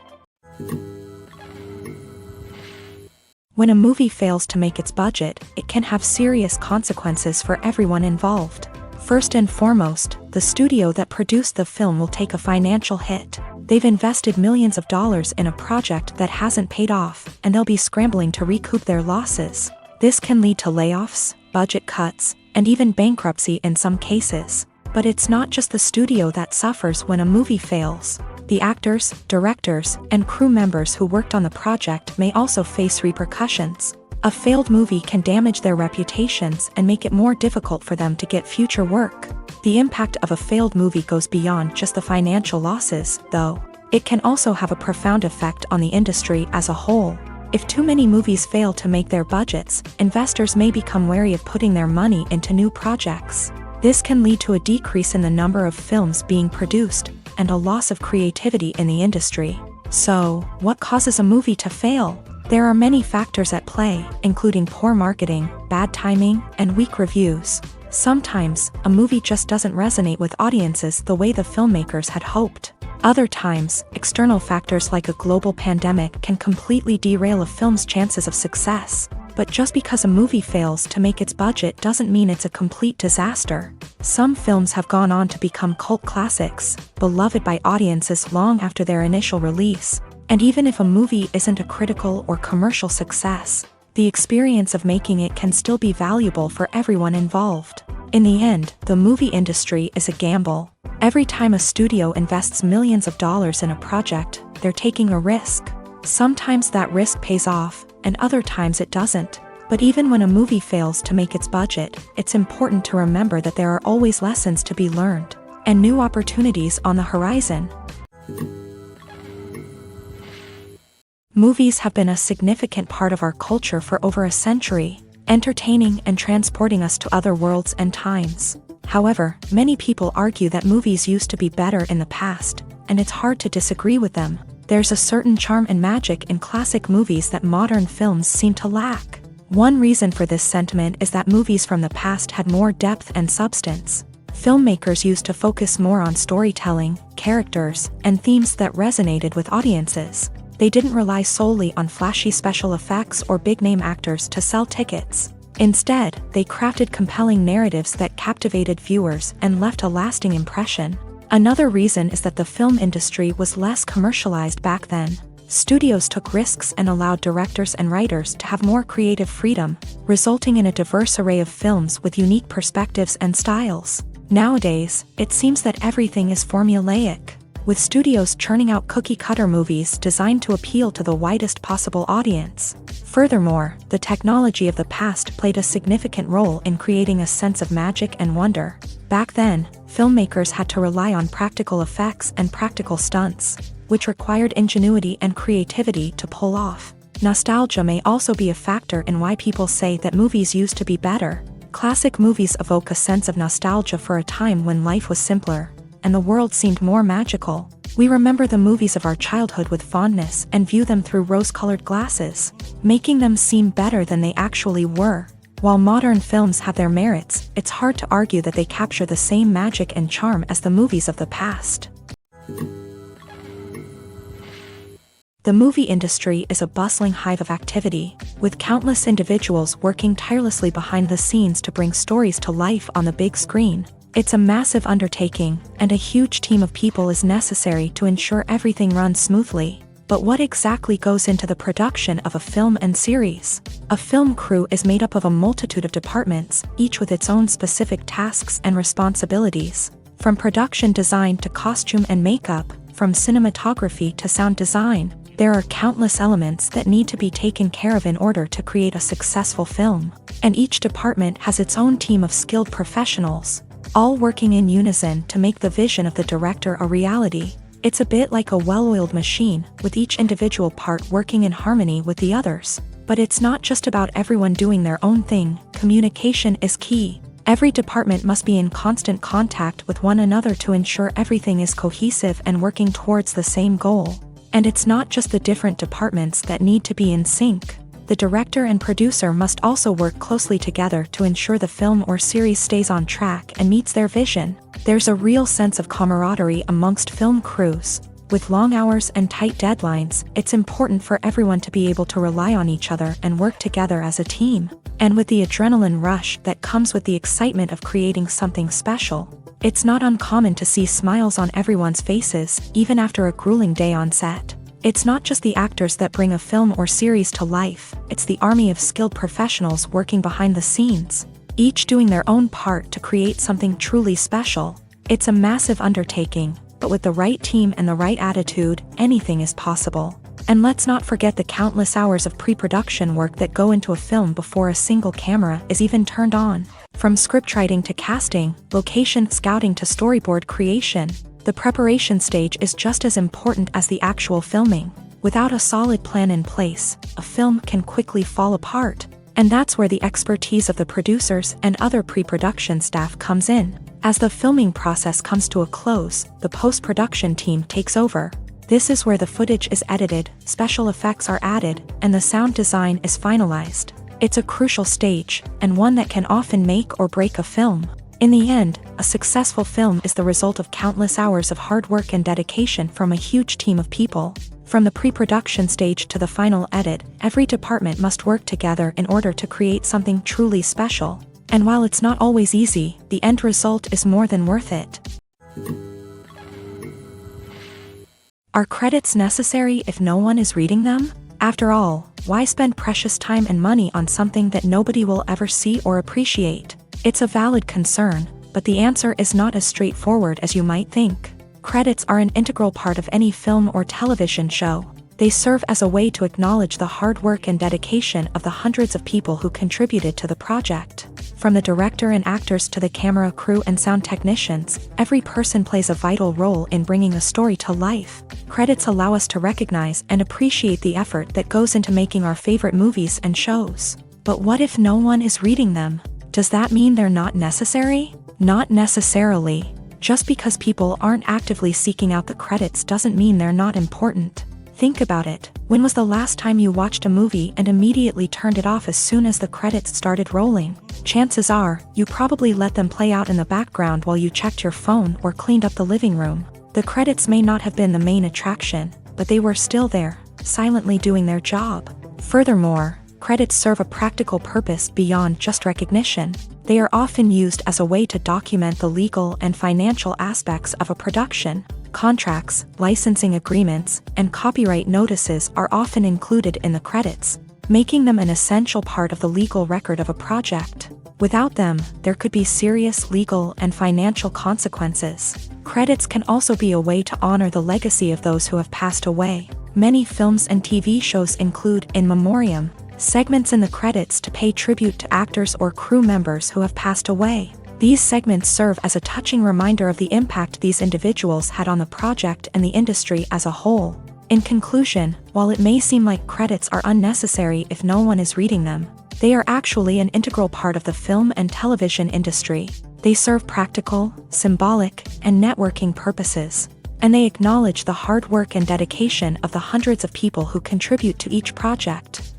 When a movie fails to make its budget, it can have serious consequences for everyone involved. First and foremost, the studio that produced the film will take a financial hit. They've invested millions of dollars in a project that hasn't paid off, and they'll be scrambling to recoup their losses. This can lead to layoffs, budget cuts, and even bankruptcy in some cases. But it's not just the studio that suffers when a movie fails. The actors, directors, and crew members who worked on the project may also face repercussions. A failed movie can damage their reputations and make it more difficult for them to get future work. The impact of a failed movie goes beyond just the financial losses, though. It can also have a profound effect on the industry as a whole. If too many movies fail to make their budgets, investors may become wary of putting their money into new projects. This can lead to a decrease in the number of films being produced, and a loss of creativity in the industry. So, what causes a movie to fail? There are many factors at play, including poor marketing, bad timing, and weak reviews. Sometimes, a movie just doesn't resonate with audiences the way the filmmakers had hoped. Other times, external factors like a global pandemic can completely derail a film's chances of success. But just because a movie fails to make its budget doesn't mean it's a complete disaster. Some films have gone on to become cult classics, beloved by audiences long after their initial release. And even if a movie isn't a critical or commercial success, the experience of making it can still be valuable for everyone involved. In the end, the movie industry is a gamble. Every time a studio invests millions of dollars in a project, they're taking a risk. Sometimes that risk pays off, and other times it doesn't. But even when a movie fails to make its budget, it's important to remember that there are always lessons to be learned, and new opportunities on the horizon. Movies have been a significant part of our culture for over a century, entertaining and transporting us to other worlds and times. However, many people argue that movies used to be better in the past, and it's hard to disagree with them. There's a certain charm and magic in classic movies that modern films seem to lack. One reason for this sentiment is that movies from the past had more depth and substance. Filmmakers used to focus more on storytelling, characters, and themes that resonated with audiences. They didn't rely solely on flashy special effects or big-name actors to sell tickets. Instead, they crafted compelling narratives that captivated viewers and left a lasting impression. Another reason is that the film industry was less commercialized back then. Studios took risks and allowed directors and writers to have more creative freedom, resulting in a diverse array of films with unique perspectives and styles. Nowadays, it seems that everything is formulaic, with studios churning out cookie-cutter movies designed to appeal to the widest possible audience. Furthermore, the technology of the past played a significant role in creating a sense of magic and wonder. Back then, filmmakers had to rely on practical effects and practical stunts, which required ingenuity and creativity to pull off. Nostalgia may also be a factor in why people say that movies used to be better. Classic movies evoke a sense of nostalgia for a time when life was simpler, and the world seemed more magical. We remember the movies of our childhood with fondness and view them through rose-colored glasses, making them seem better than they actually were. While modern films have their merits, it's hard to argue that they capture the same magic and charm as the movies of the past. The movie industry is a bustling hive of activity, with countless individuals working tirelessly behind the scenes to bring stories to life on the big screen. It's a massive undertaking, and a huge team of people is necessary to ensure everything runs smoothly. But what exactly goes into the production of a film and series? A film crew is made up of a multitude of departments, each with its own specific tasks and responsibilities. From production design to costume and makeup, from cinematography to sound design, there are countless elements that need to be taken care of in order to create a successful film. And each department has its own team of skilled professionals, all working in unison to make the vision of the director a reality. It's a bit like a well-oiled machine, with each individual part working in harmony with the others. But it's not just about everyone doing their own thing. Communication is key. Every department must be in constant contact with one another to ensure everything is cohesive and working towards the same goal. And it's not just the different departments that need to be in sync. The director and producer must also work closely together to ensure the film or series stays on track and meets their vision. There's a real sense of camaraderie amongst film crews. With long hours and tight deadlines, it's important for everyone to be able to rely on each other and work together as a team. And with the adrenaline rush that comes with the excitement of creating something special, it's not uncommon to see smiles on everyone's faces, even after a grueling day on set. It's not just the actors that bring a film or series to life, it's the army of skilled professionals working behind the scenes, each doing their own part to create something truly special. It's a massive undertaking, but with the right team and the right attitude, anything is possible. And let's not forget the countless hours of pre-production work that go into a film before a single camera is even turned on. From scriptwriting to casting, location scouting to storyboard creation, the preparation stage is just as important as the actual filming. Without a solid plan in place, a film can quickly fall apart. And that's where the expertise of the producers and other pre-production staff comes in. As the filming process comes to a close, the post-production team takes over. This is where the footage is edited, special effects are added, and the sound design is finalized. It's a crucial stage, and one that can often make or break a film. In the end, a successful film is the result of countless hours of hard work and dedication from a huge team of people. From the pre-production stage to the final edit, every department must work together in order to create something truly special. And while it's not always easy, the end result is more than worth it. Are credits necessary if no one is reading them? After all, why spend precious time and money on something that nobody will ever see or appreciate? It's a valid concern, but the answer is not as straightforward as you might think. Credits are an integral part of any film or television show. They serve as a way to acknowledge the hard work and dedication of the hundreds of people who contributed to the project. From the director and actors to the camera crew and sound technicians, every person plays a vital role in bringing a story to life. Credits allow us to recognize and appreciate the effort that goes into making our favorite movies and shows. But what if no one is reading them? Does that mean they're not necessary? Not necessarily. Just because people aren't actively seeking out the credits doesn't mean they're not important. Think about it. When was the last time you watched a movie and immediately turned it off as soon as the credits started rolling? Chances are, you probably let them play out in the background while you checked your phone or cleaned up the living room. The credits may not have been the main attraction, but they were still there, silently doing their job. Furthermore, credits serve a practical purpose beyond just recognition. They are often used as a way to document the legal and financial aspects of a production. Contracts, licensing agreements, and copyright notices are often included in the credits, making them an essential part of the legal record of a project. Without them, there could be serious legal and financial consequences. Credits can also be a way to honor the legacy of those who have passed away. Many films and TV shows include in memoriam segments in the credits to pay tribute to actors or crew members who have passed away. These segments serve as a touching reminder of the impact these individuals had on the project and the industry as a whole. In conclusion, while it may seem like credits are unnecessary if no one is reading them, they are actually an integral part of the film and television industry. They serve practical, symbolic, and networking purposes, and they acknowledge the hard work and dedication of the hundreds of people who contribute to each project.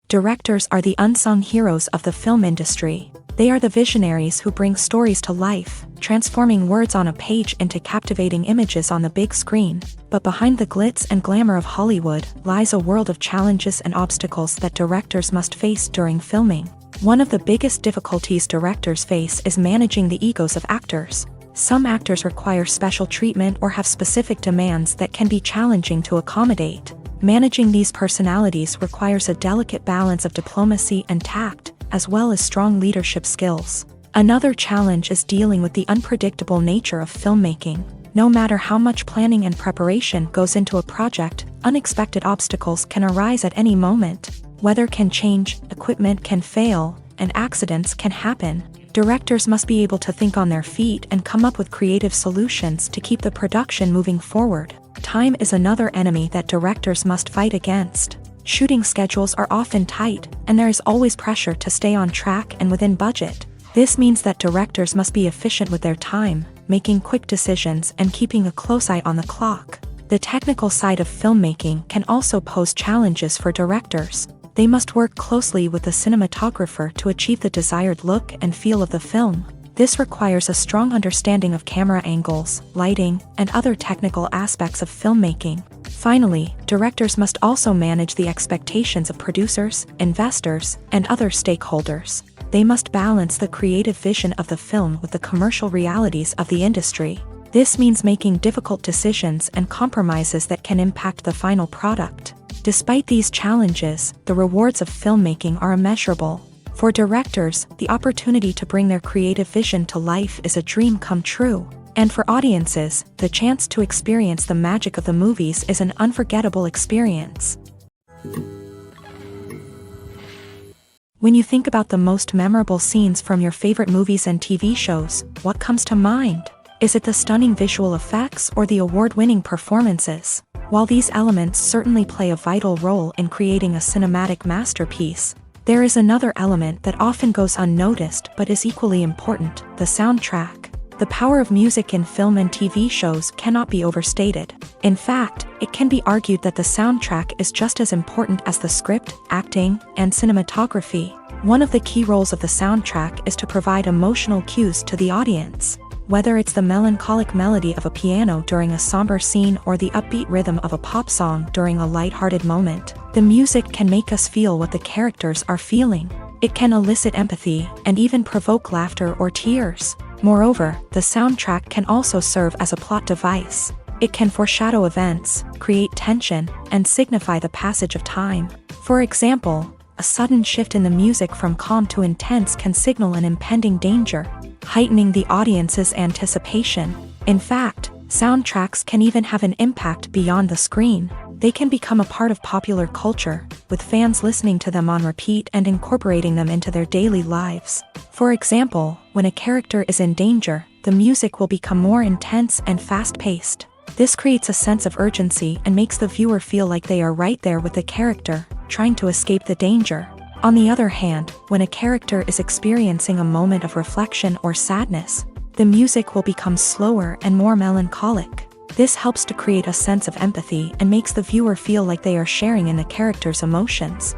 Directors are the unsung heroes of the film industry. They are the visionaries who bring stories to life, transforming words on a page into captivating images on the big screen. But behind the glitz and glamour of Hollywood lies a world of challenges and obstacles that directors must face during filming. One of the biggest difficulties directors face is managing the egos of actors. Some actors require special treatment or have specific demands that can be challenging to accommodate. Managing these personalities requires a delicate balance of diplomacy and tact, as well as strong leadership skills. Another challenge is dealing with the unpredictable nature of filmmaking. No matter how much planning and preparation goes into a project, unexpected obstacles can arise at any moment. Weather can change, equipment can fail, and accidents can happen. Directors must be able to think on their feet and come up with creative solutions to keep the production moving forward. Time is another enemy that directors must fight against. Shooting schedules are often tight, and there is always pressure to stay on track and within budget. This means that directors must be efficient with their time, making quick decisions and keeping a close eye on the clock. The technical side of filmmaking can also pose challenges for directors. They must work closely with the cinematographer to achieve the desired look and feel of the film. This requires a strong understanding of camera angles, lighting, and other technical aspects of filmmaking. Finally, directors must also manage the expectations of producers, investors, and other stakeholders. They must balance the creative vision of the film with the commercial realities of the industry. This means making difficult decisions and compromises that can impact the final product. Despite these challenges, the rewards of filmmaking are immeasurable. For directors, the opportunity to bring their creative vision to life is a dream come true. And for audiences, the chance to experience the magic of the movies is an unforgettable experience. When you think about the most memorable scenes from your favorite movies and TV shows, what comes to mind? Is it the stunning visual effects or the award-winning performances? While these elements certainly play a vital role in creating a cinematic masterpiece, there is another element that often goes unnoticed but is equally important: the soundtrack. The power of music in film and TV shows cannot be overstated. In fact, it can be argued that the soundtrack is just as important as the script, acting, and cinematography. One of the key roles of the soundtrack is to provide emotional cues to the audience. Whether it's the melancholic melody of a piano during a somber scene or the upbeat rhythm of a pop song during a lighthearted moment, the music can make us feel what the characters are feeling. It can elicit empathy and even provoke laughter or tears. Moreover, the soundtrack can also serve as a plot device. It can foreshadow events, create tension, and signify the passage of time. For example, a sudden shift in the music from calm to intense can signal an impending danger, heightening the audience's anticipation. In fact, soundtracks can even have an impact beyond the screen. They can become a part of popular culture, with fans listening to them on repeat and incorporating them into their daily lives. For example, when a character is in danger, the music will become more intense and fast-paced. This creates a sense of urgency and makes the viewer feel like they are right there with the character, trying to escape the danger. On the other hand, when a character is experiencing a moment of reflection or sadness, the music will become slower and more melancholic. This helps to create a sense of empathy and makes the viewer feel like they are sharing in the character's emotions.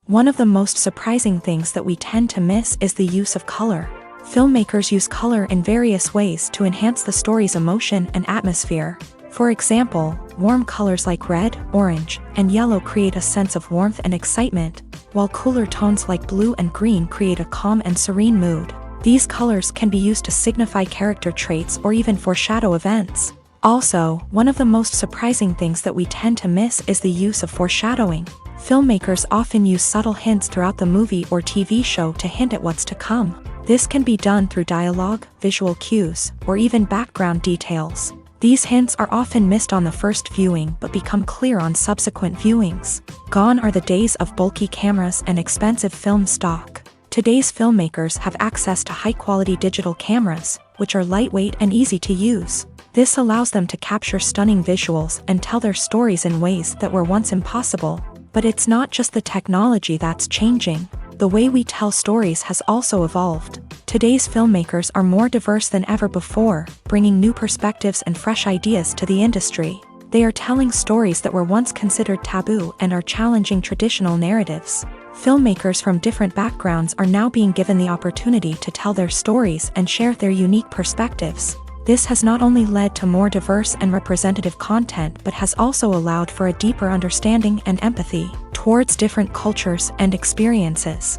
One of the most surprising things that we tend to miss is the use of color. Filmmakers use color in various ways to enhance the story's emotion and atmosphere. For example, warm colors like red, orange, and yellow create a sense of warmth and excitement, while cooler tones like blue and green create a calm and serene mood. These colors can be used to signify character traits or even foreshadow events. Also, one of the most surprising things that we tend to miss is the use of foreshadowing. Filmmakers often use subtle hints throughout the movie or TV show to hint at what's to come. This can be done through dialogue, visual cues, or even background details. These hints are often missed on the first viewing but become clear on subsequent viewings. Gone are the days of bulky cameras and expensive film stock. Today's filmmakers have access to high-quality digital cameras, which are lightweight and easy to use. This allows them to capture stunning visuals and tell their stories in ways that were once impossible. But it's not just the technology that's changing. The way we tell stories has also evolved. Today's filmmakers are more diverse than ever before, bringing new perspectives and fresh ideas to the industry. They are telling stories that were once considered taboo and are challenging traditional narratives. Filmmakers from different backgrounds are now being given the opportunity to tell their stories and share their unique perspectives. This has not only led to more diverse and representative content but has also allowed for a deeper understanding and empathy towards different cultures and experiences.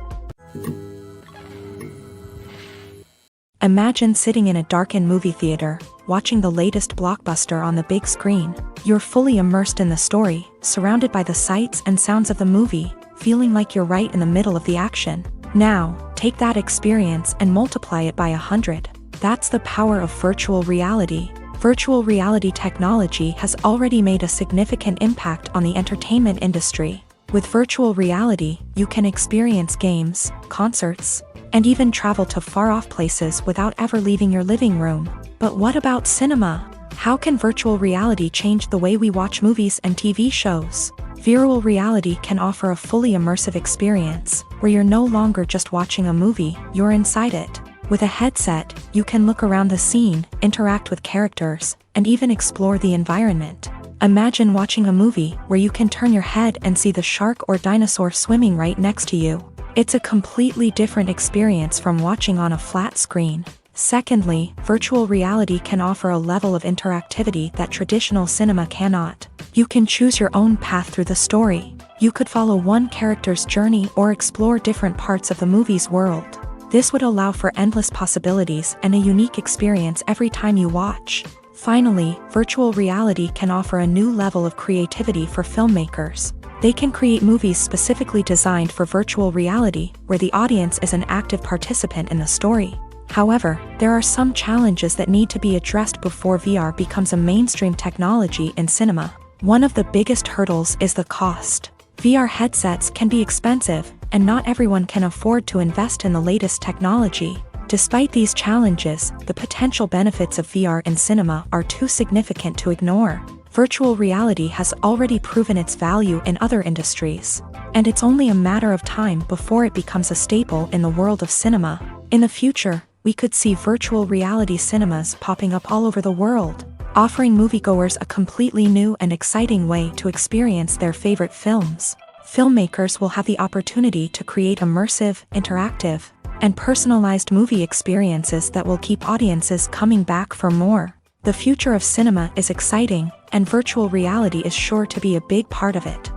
Imagine sitting in a darkened movie theater, watching the latest blockbuster on the big screen. You're fully immersed in the story, surrounded by the sights and sounds of the movie, feeling like you're right in the middle of the action. Now, take that experience and multiply it by 100. That's the power of virtual reality. Virtual reality technology has already made a significant impact on the entertainment industry. With virtual reality, you can experience games, concerts, and even travel to far-off places without ever leaving your living room. But what about cinema? How can virtual reality change the way we watch movies and TV shows? Virtual reality can offer a fully immersive experience, where you're no longer just watching a movie, you're inside it. With a headset, you can look around the scene, interact with characters, and even explore the environment. Imagine watching a movie where you can turn your head and see the shark or dinosaur swimming right next to you. It's a completely different experience from watching on a flat screen. Secondly, virtual reality can offer a level of interactivity that traditional cinema cannot. You can choose your own path through the story. You could follow one character's journey or explore different parts of the movie's world. This would allow for endless possibilities and a unique experience every time you watch. Finally, virtual reality can offer a new level of creativity for filmmakers. They can create movies specifically designed for virtual reality, where the audience is an active participant in the story. However, there are some challenges that need to be addressed before VR becomes a mainstream technology in cinema. One of the biggest hurdles is the cost. VR headsets can be expensive, and not everyone can afford to invest in the latest technology. Despite these challenges, the potential benefits of VR in cinema are too significant to ignore. Virtual reality has already proven its value in other industries, and it's only a matter of time before it becomes a staple in the world of cinema. In the future, we could see virtual reality cinemas popping up all over the world, offering moviegoers a completely new and exciting way to experience their favorite films. Filmmakers will have the opportunity to create immersive, interactive, and personalized movie experiences that will keep audiences coming back for more. The future of cinema is exciting, and virtual reality is sure to be a big part of it.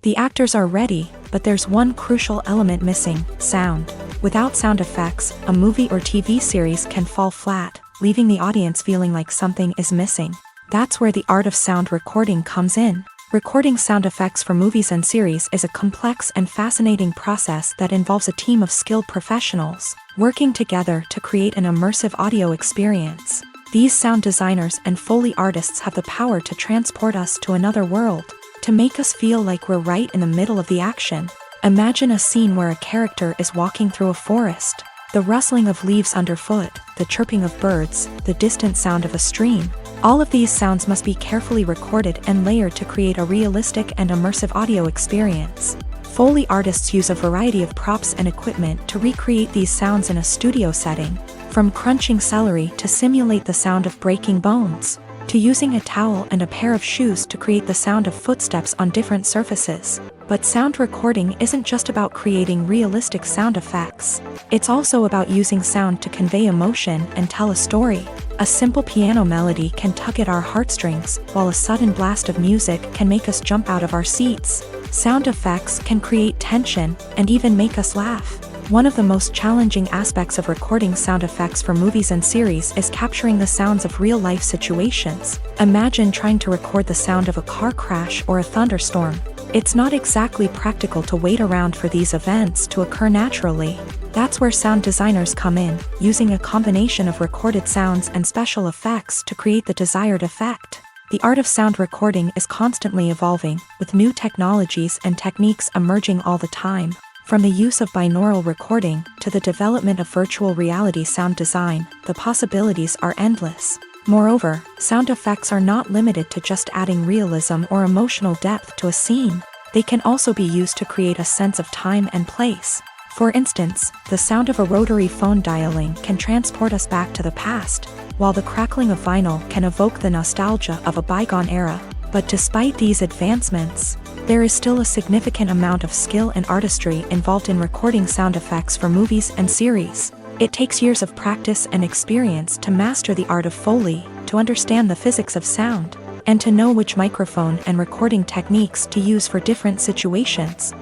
The actors are ready, but there's one crucial element missing: sound. Without sound effects, a movie or TV series can fall flat, leaving the audience feeling like something is missing. That's where the art of sound recording comes in. Recording sound effects for movies and series is a complex and fascinating process that involves a team of skilled professionals working together to create an immersive audio experience. These sound designers and Foley artists have the power to transport us to another world, to make us feel like we're right in the middle of the action. Imagine a scene where a character is walking through a forest. The rustling of leaves underfoot, the chirping of birds, the distant sound of a stream. All of these sounds must be carefully recorded and layered to create a realistic and immersive audio experience. Foley artists use a variety of props and equipment to recreate these sounds in a studio setting, from crunching celery to simulate the sound of breaking bones, to using a towel and a pair of shoes to create the sound of footsteps on different surfaces. But sound recording isn't just about creating realistic sound effects. It's also about using sound to convey emotion and tell a story. A simple piano melody can tug at our heartstrings, while a sudden blast of music can make us jump out of our seats. Sound effects can create tension and even make us laugh. One of the most challenging aspects of recording sound effects for movies and series is capturing the sounds of real-life situations. Imagine trying to record the sound of a car crash or a thunderstorm. It's not exactly practical to wait around for these events to occur naturally. That's where sound designers come in, using a combination of recorded sounds and special effects to create the desired effect. The art of sound recording is constantly evolving, with new technologies and techniques emerging all the time. From the use of binaural recording to the development of virtual reality sound design, the possibilities are endless. Moreover, sound effects are not limited to just adding realism or emotional depth to a scene. They can also be used to create a sense of time and place. For instance, the sound of a rotary phone dialing can transport us back to the past, while the crackling of vinyl can evoke the nostalgia of a bygone era. But despite these advancements, there is still a significant amount of skill and artistry involved in recording sound effects for movies and series. It takes years of practice and experience to master the art of Foley, to understand the physics of sound, and to know which microphone and recording techniques to use for different situations.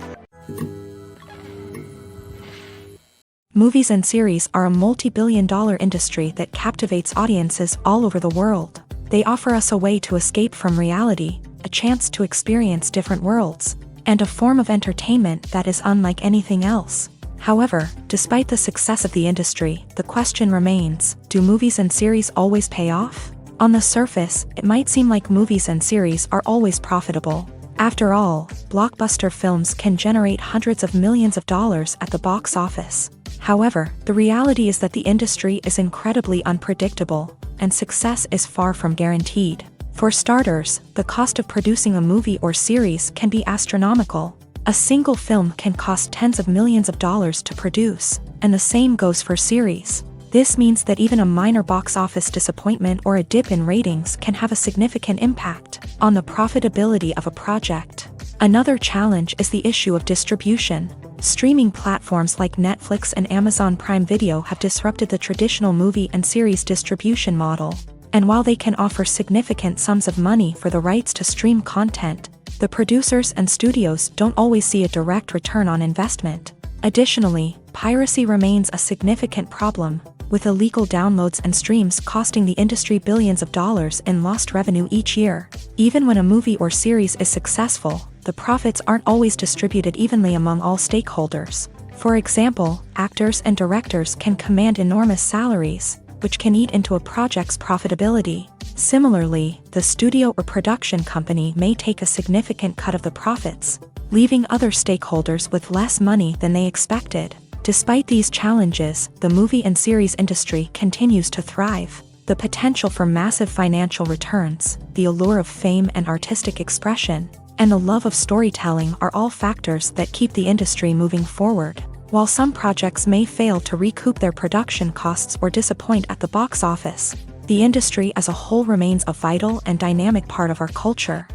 Movies and series are a multi-billion-dollar industry that captivates audiences all over the world. They offer us a way to escape from reality, a chance to experience different worlds, and a form of entertainment that is unlike anything else. However, despite the success of the industry, the question remains: do movies and series always pay off? On the surface, it might seem like movies and series are always profitable. After all, blockbuster films can generate hundreds of millions of dollars at the box office. However, the reality is that the industry is incredibly unpredictable, and success is far from guaranteed. For starters, the cost of producing a movie or series can be astronomical. A single film can cost tens of millions of dollars to produce, and the same goes for series. This means that even a minor box office disappointment or a dip in ratings can have a significant impact on the profitability of a project. Another challenge is the issue of distribution. Streaming platforms like Netflix and Amazon Prime Video have disrupted the traditional movie and series distribution model. And while they can offer significant sums of money for the rights to stream content, The producers and studios don't always see a direct return on investment. Additionally, piracy remains a significant problem, with illegal downloads and streams costing the industry billions of dollars in lost revenue each year. Even when a movie or series is successful, the profits aren't always distributed evenly among all stakeholders. For example, actors and directors can command enormous salaries, which can eat into a project's profitability. Similarly, the studio or production company may take a significant cut of the profits, leaving other stakeholders with less money than they expected. Despite these challenges, the movie and series industry continues to thrive. The potential for massive financial returns, the allure of fame and artistic expression, and the love of storytelling are all factors that keep the industry moving forward. While some projects may fail to recoup their production costs or disappoint at the box office, the industry as a whole remains a vital and dynamic part of our culture.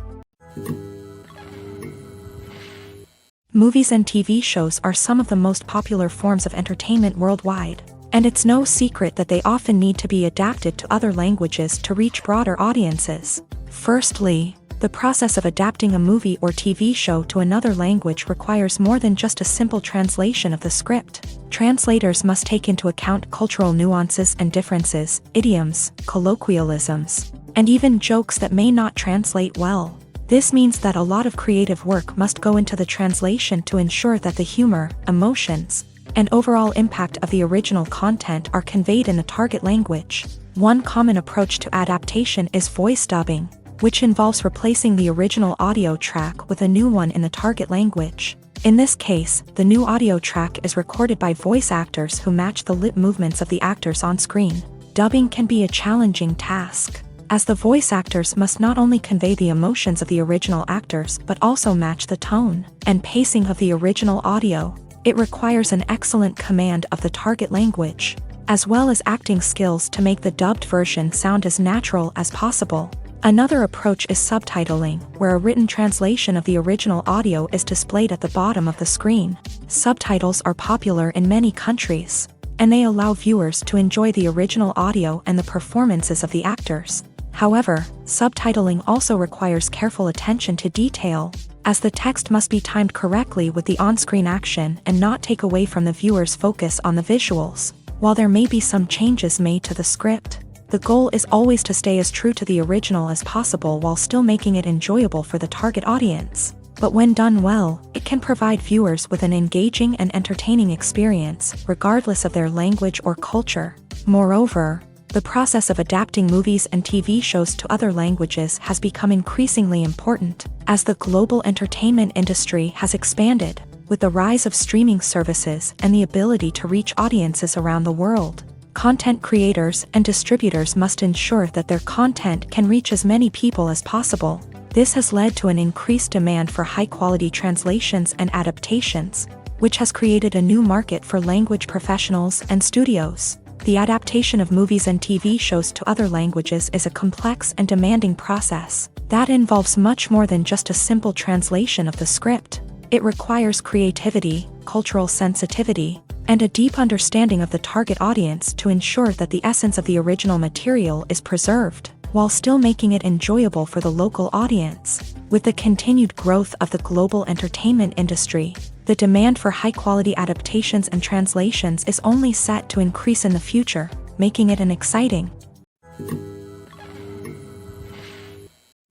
Movies and TV shows are some of the most popular forms of entertainment worldwide, and it's no secret that they often need to be adapted to other languages to reach broader audiences. Firstly, the process of adapting a movie or TV show to another language requires more than just a simple translation of the script. Translators must take into account cultural nuances and differences, idioms, colloquialisms, and even jokes that may not translate well. This means that a lot of creative work must go into the translation to ensure that the humor, emotions, and overall impact of the original content are conveyed in the target language. One common approach to adaptation is voice dubbing, which involves replacing the original audio track with a new one in the target language. In this case, the new audio track is recorded by voice actors who match the lip movements of the actors on screen. Dubbing can be a challenging task, as the voice actors must not only convey the emotions of the original actors but also match the tone and pacing of the original audio. It requires an excellent command of the target language, as well as acting skills to make the dubbed version sound as natural as possible. Another approach is subtitling, where a written translation of the original audio is displayed at the bottom of the screen. Subtitles are popular in many countries, and they allow viewers to enjoy the original audio and the performances of the actors. However, subtitling also requires careful attention to detail, as the text must be timed correctly with the on-screen action and not take away from the viewer's focus on the visuals. While there may be some changes made to the script, the goal is always to stay as true to the original as possible while still making it enjoyable for the target audience. But when done well, it can provide viewers with an engaging and entertaining experience, regardless of their language or culture. Moreover, the process of adapting movies and TV shows to other languages has become increasingly important, as the global entertainment industry has expanded, with the rise of streaming services and the ability to reach audiences around the world. Content creators and distributors must ensure that their content can reach as many people as possible. This has led to an increased demand for high-quality translations and adaptations, which has created a new market for language professionals and studios. The adaptation of movies and TV shows to other languages is a complex and demanding process that involves much more than just a simple translation of the script. It requires creativity, cultural sensitivity, and a deep understanding of the target audience to ensure that the essence of the original material is preserved, while still making it enjoyable for the local audience. With the continued growth of the global entertainment industry, the demand for high-quality adaptations and translations is only set to increase in the future, making it an exciting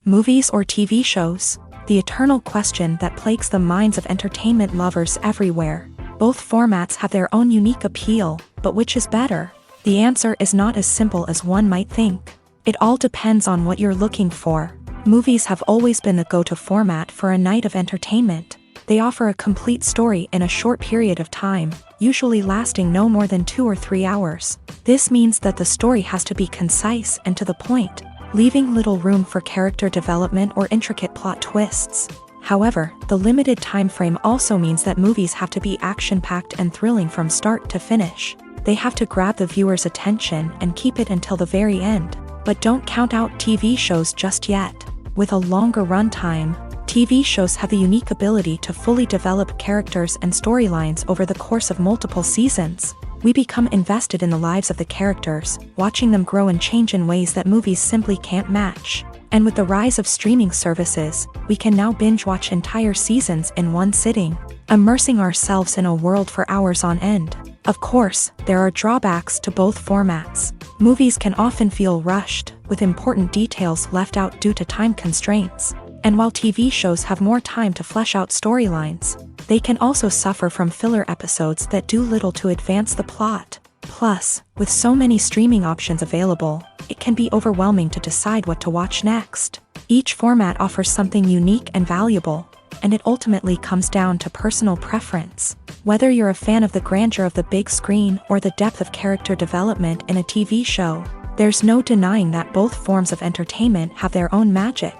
movies or TV shows. The eternal question that plagues the minds of entertainment lovers everywhere. Both formats have their own unique appeal, but which is better? The answer is not as simple as one might think. It all depends on what you're looking for. Movies have always been the go-to format for a night of entertainment. They offer a complete story in a short period of time, usually lasting no more than 2 or 3 hours. This means that the story has to be concise and to the point, leaving little room for character development or intricate plot twists. However, the limited time frame also means that movies have to be action-packed and thrilling from start to finish. They have to grab the viewer's attention and keep it until the very end. But don't count out TV shows just yet. With a longer runtime, TV shows have the unique ability to fully develop characters and storylines over the course of multiple seasons. We become invested in the lives of the characters, watching them grow and change in ways that movies simply can't match. And with the rise of streaming services, we can now binge-watch entire seasons in one sitting, immersing ourselves in a world for hours on end. Of course, there are drawbacks to both formats. Movies can often feel rushed, with important details left out due to time constraints. And while TV shows have more time to flesh out storylines, they can also suffer from filler episodes that do little to advance the plot. Plus, with so many streaming options available, it can be overwhelming to decide what to watch next. Each format offers something unique and valuable, and it ultimately comes down to personal preference. Whether you're a fan of the grandeur of the big screen or the depth of character development in a TV show, there's no denying that both forms of entertainment have their own magic.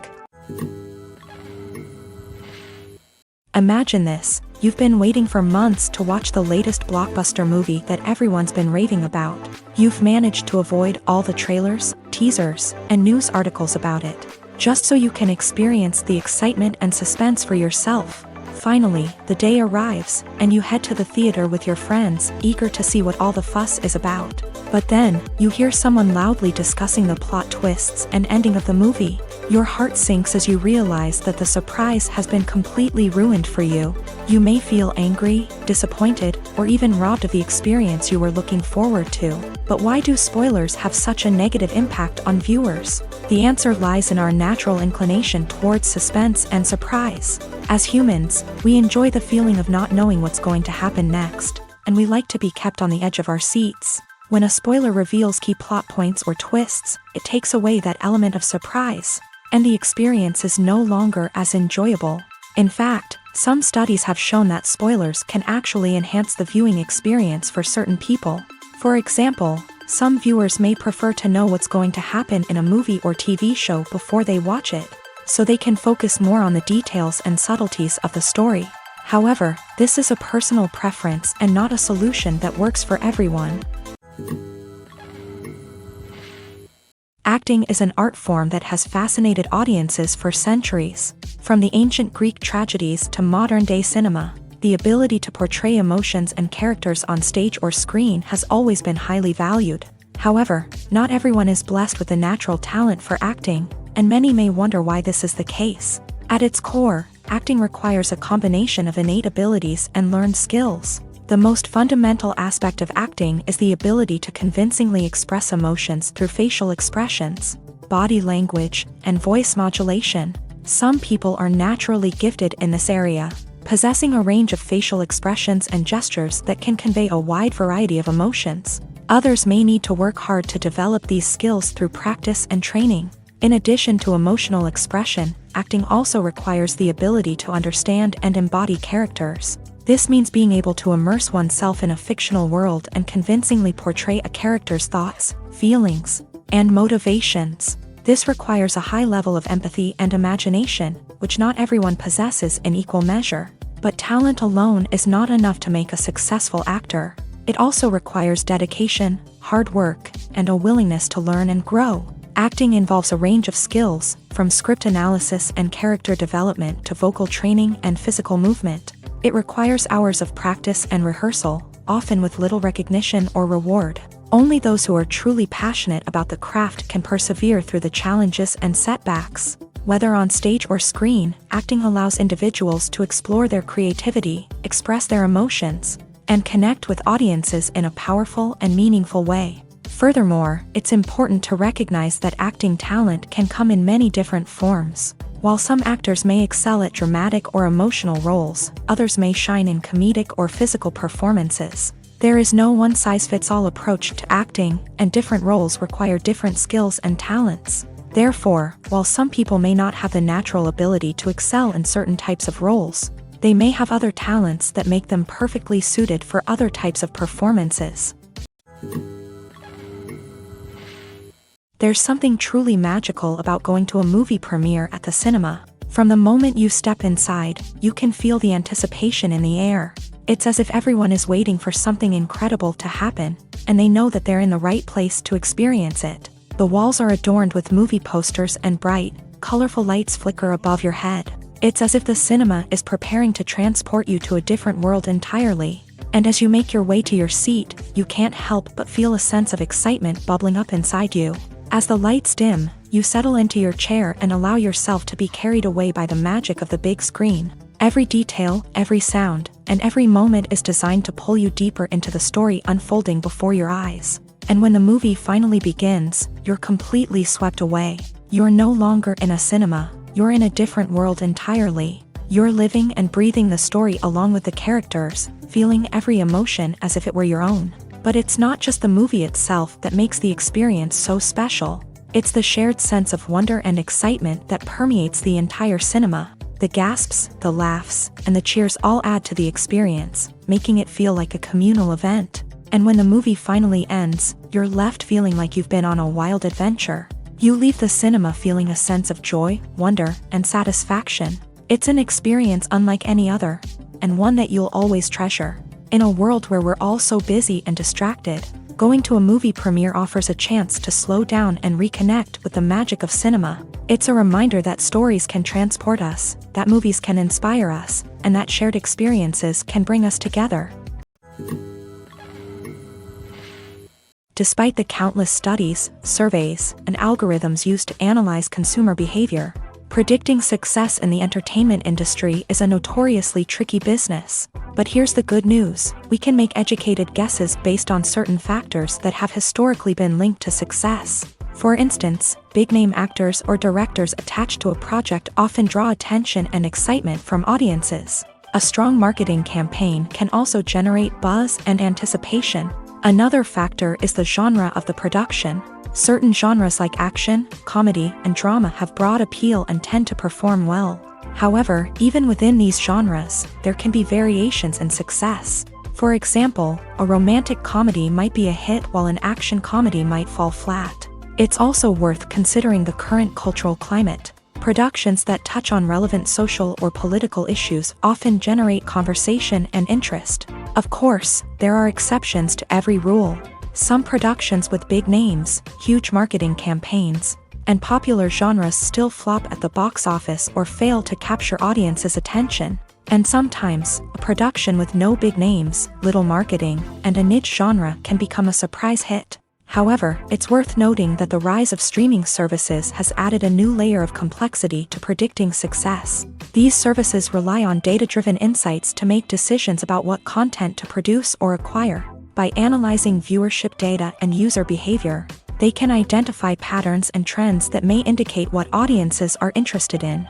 Imagine this: you've been waiting for months to watch the latest blockbuster movie that everyone's been raving about. You've managed to avoid all the trailers, teasers, and news articles about it, just so you can experience the excitement and suspense for yourself. Finally, the day arrives, and you head to the theater with your friends, eager to see what all the fuss is about. But then, you hear someone loudly discussing the plot twists and ending of the movie. Your heart sinks as you realize that the surprise has been completely ruined for you. You may feel angry, disappointed, or even robbed of the experience you were looking forward to. But why do spoilers have such a negative impact on viewers? The answer lies in our natural inclination towards suspense and surprise. As humans, we enjoy the feeling of not knowing what's going to happen next, and we like to be kept on the edge of our seats. When a spoiler reveals key plot points or twists, it takes away that element of surprise, and the experience is no longer as enjoyable. In fact, some studies have shown that spoilers can actually enhance the viewing experience for certain people. For example, some viewers may prefer to know what's going to happen in a movie or TV show before they watch it, so they can focus more on the details and subtleties of the story. However, this is a personal preference and not a solution that works for everyone. Acting is an art form that has fascinated audiences for centuries. From the ancient Greek tragedies to modern-day cinema, the ability to portray emotions and characters on stage or screen has always been highly valued. However, not everyone is blessed with a natural talent for acting, and many may wonder why this is the case. At its core, acting requires a combination of innate abilities and learned skills. The most fundamental aspect of acting is the ability to convincingly express emotions through facial expressions, body language, and voice modulation. Some people are naturally gifted in this area, possessing a range of facial expressions and gestures that can convey a wide variety of emotions. Others may need to work hard to develop these skills through practice and training. In addition to emotional expression, acting also requires the ability to understand and embody characters. This means being able to immerse oneself in a fictional world and convincingly portray a character's thoughts, feelings, and motivations. This requires a high level of empathy and imagination, which not everyone possesses in equal measure. But talent alone is not enough to make a successful actor. It also requires dedication, hard work, and a willingness to learn and grow. Acting involves a range of skills, from script analysis and character development to vocal training and physical movement. It requires hours of practice and rehearsal, often with little recognition or reward. Only those who are truly passionate about the craft can persevere through the challenges and setbacks. Whether on stage or screen, acting allows individuals to explore their creativity, express their emotions, and connect with audiences in a powerful and meaningful way. Furthermore, it's important to recognize that acting talent can come in many different forms. While some actors may excel at dramatic or emotional roles, others may shine in comedic or physical performances. There is no one-size-fits-all approach to acting, and different roles require different skills and talents. Therefore, while some people may not have the natural ability to excel in certain types of roles, they may have other talents that make them perfectly suited for other types of performances. There's something truly magical about going to a movie premiere at the cinema. From the moment you step inside, you can feel the anticipation in the air. It's as if everyone is waiting for something incredible to happen, and they know that they're in the right place to experience it. The walls are adorned with movie posters and bright, colorful lights flicker above your head. It's as if the cinema is preparing to transport you to a different world entirely. And as you make your way to your seat, you can't help but feel a sense of excitement bubbling up inside you. As the lights dim, You settle into your chair and allow yourself to be carried away by the magic of the big screen. Every detail, every sound, and every moment is designed to pull you deeper into the story unfolding before your eyes. And when the movie finally begins, you're completely swept away. You're no longer in a cinema, you're in a different world entirely. You're living and breathing the story along with the characters, feeling every emotion as if it were your own. But it's not just the movie itself that makes the experience so special. It's the shared sense of wonder and excitement that permeates the entire cinema. The gasps, the laughs, and the cheers all add to the experience, making it feel like a communal event. And when the movie finally ends, you're left feeling like you've been on a wild adventure. You leave the cinema feeling a sense of joy, wonder, and satisfaction. It's an experience unlike any other, and one that you'll always treasure. In a world where we're all so busy and distracted, going to a movie premiere offers a chance to slow down and reconnect with the magic of cinema. It's a reminder that stories can transport us, that movies can inspire us, and that shared experiences can bring us together. Despite the countless studies, surveys, and algorithms used to analyze consumer behavior, predicting success in the entertainment industry is a notoriously tricky business. But here's the good news: we can make educated guesses based on certain factors that have historically been linked to success. For instance, big-name actors or directors attached to a project often draw attention and excitement from audiences. A strong marketing campaign can also generate buzz and anticipation. Another factor is the genre of the production. Certain genres like action, comedy, and drama have broad appeal and tend to perform well. However, even within these genres, there can be variations in success. For example, a romantic comedy might be a hit while an action comedy might fall flat. It's also worth considering the current cultural climate. Productions that touch on relevant social or political issues often generate conversation and interest. Of course, there are exceptions to every rule. Some productions with big names, huge marketing campaigns, and popular genres still flop at the box office or fail to capture audiences' attention. And sometimes, a production with no big names, little marketing, and a niche genre can become a surprise hit. However, it's worth noting that the rise of streaming services has added a new layer of complexity to predicting success. These services rely on data-driven insights to make decisions about what content to produce or acquire. By analyzing viewership data and user behavior, they can identify patterns and trends that may indicate what audiences are interested in.